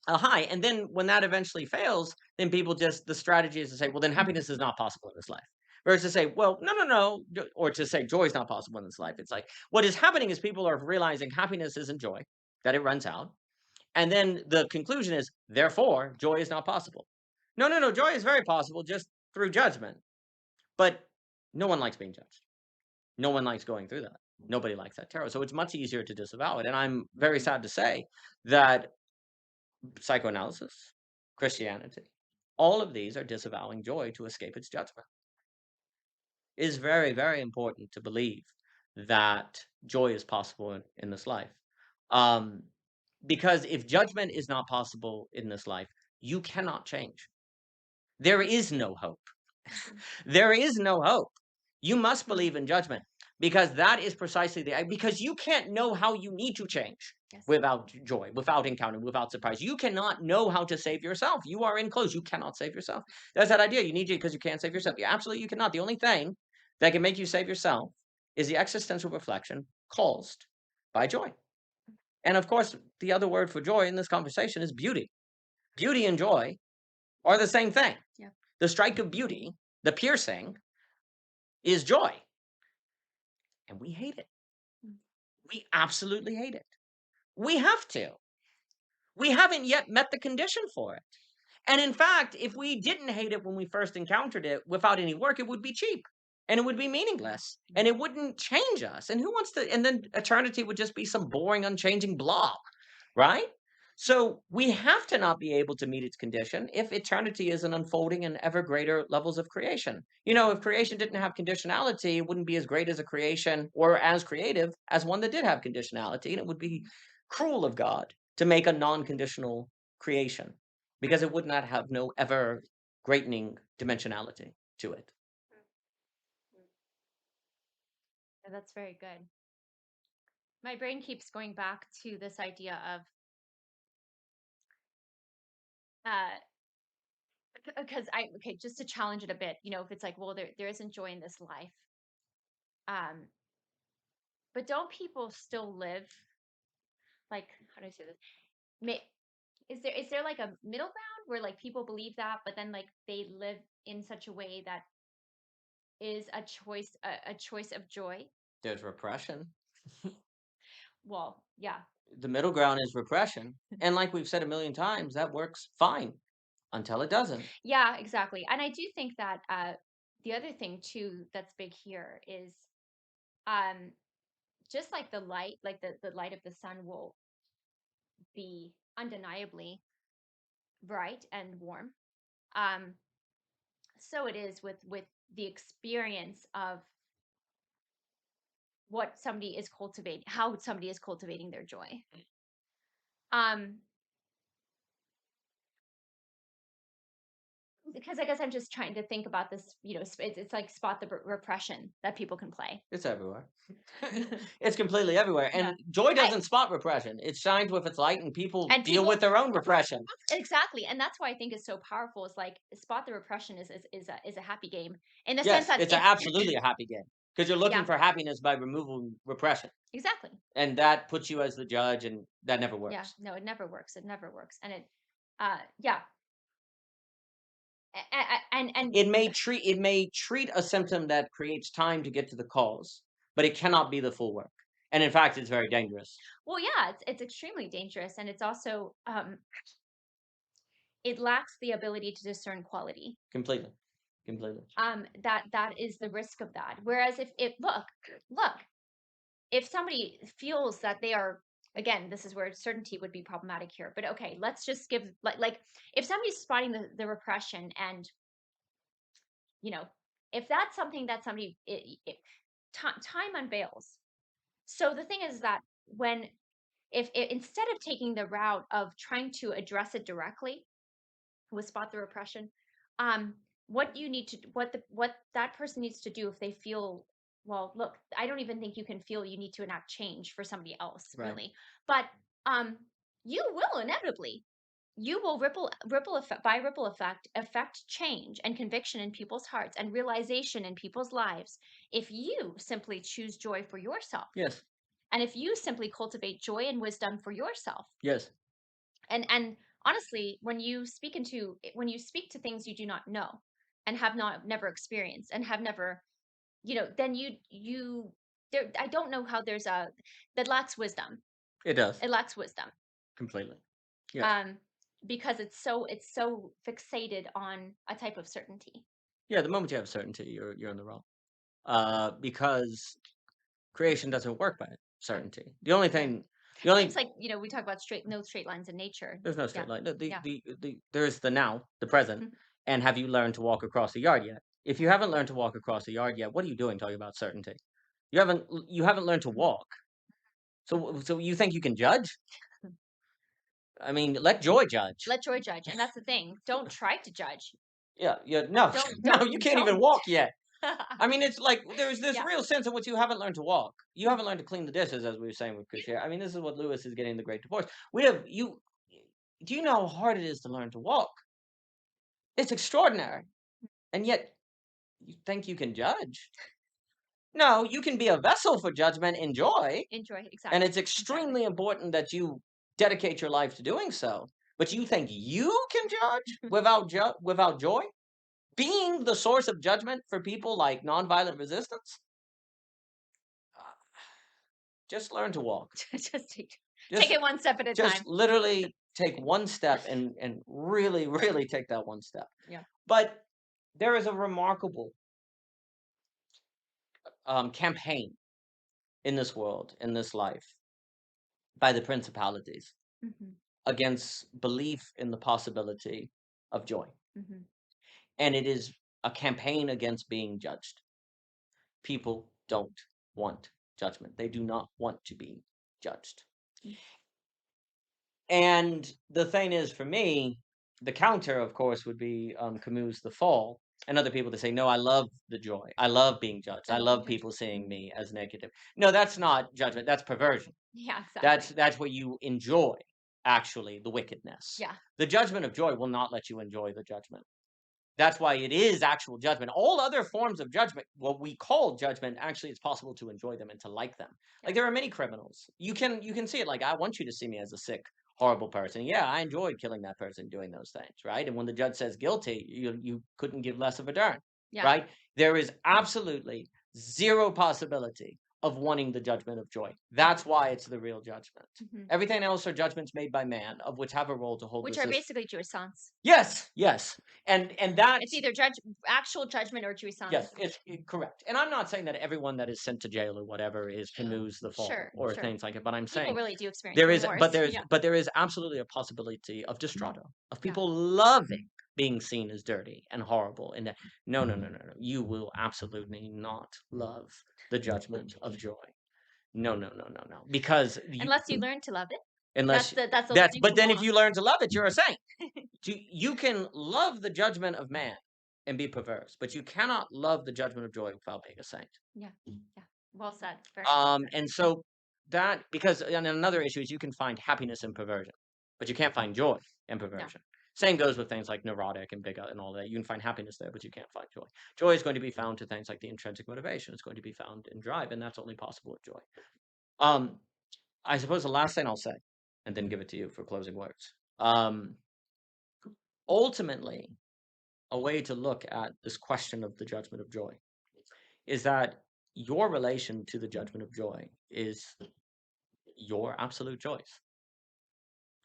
a high. And then when that eventually fails, then people just the strategy is to say, well, then happiness is not possible in this life. Whereas to say, well, no, no, no, or to say joy is not possible in this life. It's like what is happening is people are realizing happiness isn't joy, that it runs out. And then the conclusion is, therefore, joy is not possible. No, no, no, joy is very possible just through judgment. But no one likes being judged. No one likes going through that. Nobody likes that terror. So it's much easier to disavow it. And I'm very sad to say that psychoanalysis, Christianity, all of these are disavowing joy to escape its judgment. It is very, very important to believe that joy is possible in this life. Um, because if judgment is not possible in this life, you cannot change. There is no hope. There is no hope. You must believe in judgment because that is precisely because you can't know how you need to change Yes. without joy, without encounter, without surprise. You cannot know how to save yourself. You are enclosed. You cannot save yourself. That's that idea. You need you because you can't save yourself. Yeah, absolutely, you cannot. The only thing that can make you save yourself is the existential reflection caused by joy. And of course, the other word for joy in this conversation is beauty. Beauty and joy are the same thing. Yeah. The strike of beauty, the piercing, is joy. And we hate it. We absolutely hate it. We have to. We haven't yet met the condition for it. And in fact, if we didn't hate it when we first encountered it without any work, it would be cheap and it would be meaningless and it wouldn't change us. And who wants to? And then eternity would just be some boring, unchanging blob, right? So we have to not be able to meet its condition if eternity is an unfolding in ever greater levels of creation. If creation didn't have conditionality, it wouldn't be as great as a creation or as creative as one that did have conditionality. And it would be cruel of God to make a non-conditional creation because it would not have no ever greatening dimensionality to it. Yeah, that's very good. My brain keeps going back to this idea of uh because okay, just to challenge it a bit, if it's like, well, there isn't joy in this life. Um, but don't people still live like, how do I say this? May, is there like a middle ground where like people believe that, but then like they live in such a way that is a choice of joy? There's repression. Well, yeah. The middle ground is repression. And like we've said a million times, that works fine until it doesn't. Yeah, exactly. And I do think that the other thing too that's big here is um just like the light, like the light of the sun will be undeniably bright and warm. Um, so it is with the experience of what somebody is cultivating, how somebody is cultivating their joy. Um, because I guess I'm just trying to think about this, it's like spot the repression that people can play. It's everywhere. It's completely everywhere, Yeah. and joy I, doesn't spot repression. It shines with its light, and people and deal people with their own repression. exactly, and that's why I think it's so powerful. Is like spot the repression is a happy game in the sense Yes, that it's it absolutely a happy game because you're looking yeah, for happiness by removing repression, exactly. and that puts you as the judge, and that never Yeah, works. no, it never works. It never works. And yeah, and It may treat a symptom that creates time to get to the cause, but it cannot be the full work. And in fact, it's very dangerous. well, yeah, it's extremely dangerous, and it's also it lacks the ability to discern quality. Completely. Completely. That is the risk of that. Whereas if it look, if somebody feels that they are, again, this is where certainty would be problematic here. But okay, let's just give like if somebody's spotting the repression, and you know, if that's something that somebody time unveils. So the thing is that when if instead of taking the route of trying to address it directly with spot the repression, um what you need to what that person needs to do if they feel, well, look, I don't even think you can feel you need to enact change for somebody else, Right. really. But um you will inevitably, you will ripple effect by ripple effect affect change and conviction in people's hearts and realization in people's lives if you simply choose joy for yourself, Yes. and if you simply cultivate joy and wisdom for yourself. Yes. And honestly, when you speak to things you do not know and have not never experienced and have never, then you there, I don't know how there's a that lacks wisdom. It does. It lacks wisdom. Completely. Yes. um because it's so fixated on a type of certainty. Yeah, the moment you have certainty, you're in the wrong. Because creation doesn't work by certainty. Yeah, The seems only like, we talk about no straight lines in nature. there's no Yeah, straight line. No, yeah. there's the now, the present, and have you learned to walk across the yard yet? If you haven't learned to walk across the yard yet, what are you doing talking about certainty? You haven't learned to walk. So you think you can judge? I mean, let joy judge. Let joy judge, and that's the thing, don't try to judge. Yeah, yeah. No, don't no, don't you can't even don't walk yet. I mean, it's like there's this Yeah. real sense in which you haven't learned to walk. You haven't learned to clean the dishes, as we were saying with Kushare. I mean, this is what Lewis is getting the great divorce. We have you. Do you know how hard it is to learn to walk? It's extraordinary, and yet you think you can judge. No, you can be a vessel for judgment and joy, Enjoy, and exactly, it's exactly. extremely important that you dedicate your life to doing so. But you think you can judge without joy, being the source of judgment for people like nonviolent resistance. Just learn to walk. Just take Just it one step at a just time. literally take one step and really, really take that one step. Yeah. But there is a remarkable campaign in this world, in this life, by the principalities Mhm, against belief in the possibility of joy. mhm. And it is a campaign against being judged. People don't want judgment. They do not want to be judged. Mm. And the thing is, for me, the counter, of course, would be Camus' The Fall, and other people to say, no, I love the joy. I love being judged. I I love being love judged. people seeing Mhm. me as negative. No, that's not judgment. That's perversion. Yeah, That's exactly. that's where you enjoy actually the wickedness. Yeah, The judgment of joy will not let you enjoy the judgment. That's why it is actual judgment. All other forms of judgment, what we call judgment, actually it's possible to enjoy them and to like them. yeah, Like there are many criminals. You can see it like I want you to see me as a sick, horrible person. Yeah, I enjoyed killing that person doing those things, right? And when the judge says guilty, you couldn't give less of a darn, yeah. right? There is absolutely zero possibility of wanting the judgment of joy. That's why it's the real judgment. Mhm. Everything else are judgments made by man, of which have a role to hold the Which are system. basically jouissance. Yes, yes. And It's that's either actual judgment or jouissance. yes, it's correct. And I'm not saying that everyone that is sent to jail or whatever is Camus' The Fall Sure, or sure. things like it, but I'm People saying really do experience there is remorse. Yeah. but there is absolutely a possibility of distraught, of Yeah. people loving being seen as dirty and horrible and that no, no, no, no, no. You will absolutely not love the judgment of joy. No, no, no, no, no. Because you Unless you learn to love it. unless That's the only that's thing but from then if law. you learn to love it, you're a saint. You can love the judgment of man and be perverse, but you cannot love the judgment of joy without being a saint. Yeah, yeah. Well said, very well said. And so that because and another issue is you can find happiness in perversion, but you can't find joy in No. perversion. Same goes with things like neurotic and big and all that. You can find happiness there, but you can't find joy. Joy is going to be found to things like the intrinsic motivation. It's going to be found in drive, and that's only possible with joy. Um, I suppose the last thing I'll say, and then give it to you for closing words. Ultimately, a way to look at this question of the judgment of joy is that your relation to the judgment of joy is your absolute choice.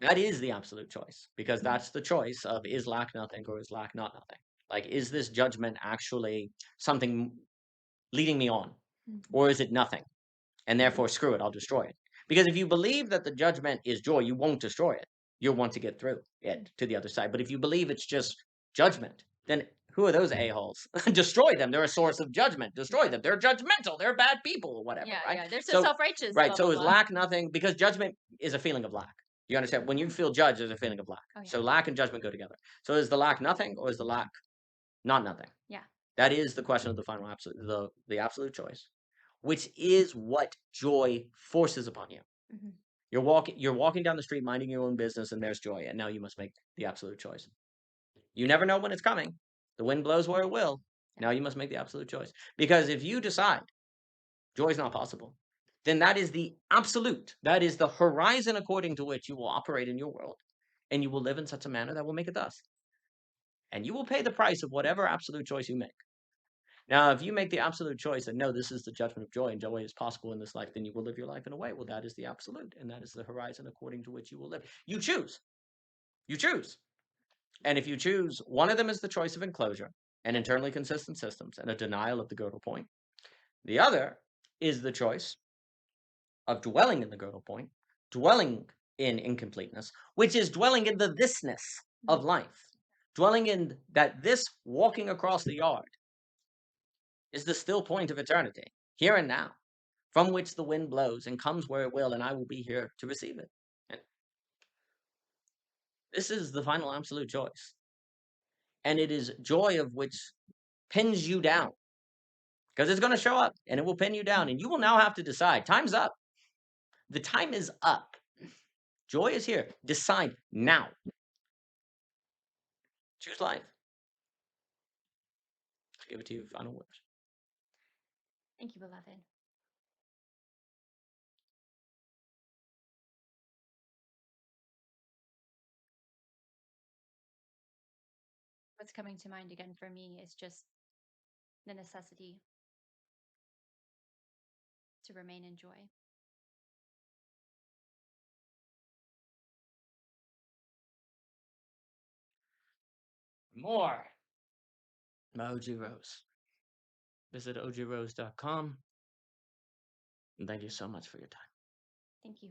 That is the absolute choice because that's the choice of is lack nothing or is lack not nothing. Like, is this judgment actually something leading me on Mhm. or is it nothing? And therefore, screw it, I'll destroy it. Because if you believe that the judgment is joy, you won't destroy it. You'll want to get through it to the other side. But if you believe it's just judgment, then who are those a-holes? Destroy them. They're a source of judgment. Destroy Yeah. them. They're judgmental. They're bad people or whatever, Yeah, right? yeah. They're so So, self-righteous, right. blah, So blah, is blah. lack nothing? Because judgment is a feeling of lack. You understand? When you feel judged, there's a feeling of lack. Oh, yeah. So lack and judgment go together. So is the lack nothing or is the lack not nothing? Yeah. That is the question of the final absolute, the absolute choice, which is what joy forces upon you. Mhm. You're walking down the street minding your own business and there's joy, and now you must make the absolute choice. You never know when it's coming. The wind blows where it will. Yeah. Now you must make the absolute choice. Because if you decide joy is not possible, then that is the absolute. That is the horizon according to which you will operate in your world. And you will live in such a manner that will make it thus. And you will pay the price of whatever absolute choice you make. Now, if you make the absolute choice that no, this is the judgment of joy and joy is possible in this life, then you will live your life in a way. Well, that is the absolute, and that is the horizon according to which you will live. You choose. You choose. And if you choose, one of them is the choice of enclosure and internally consistent systems and a denial of the girdle point. The other is the choice of dwelling in the girdle point, dwelling in incompleteness, which is dwelling in the thisness of life, dwelling in that this walking across the yard is the still point of eternity, here and now, from which the wind blows and comes where it will, and I will be here to receive it. And this is the final absolute choice. And it is joy of which pins you down because it's going to show up and it will pin you down. And you will now have to decide. Time's up. The time is up. Joy is here. Decide now. Choose life. Give it to you. Final words. Thank you, beloved. What's coming to mind again for me is just the necessity to remain in joy. More. My OG Rose. Visit ogrose.com. And thank you so much for your time. Thank you.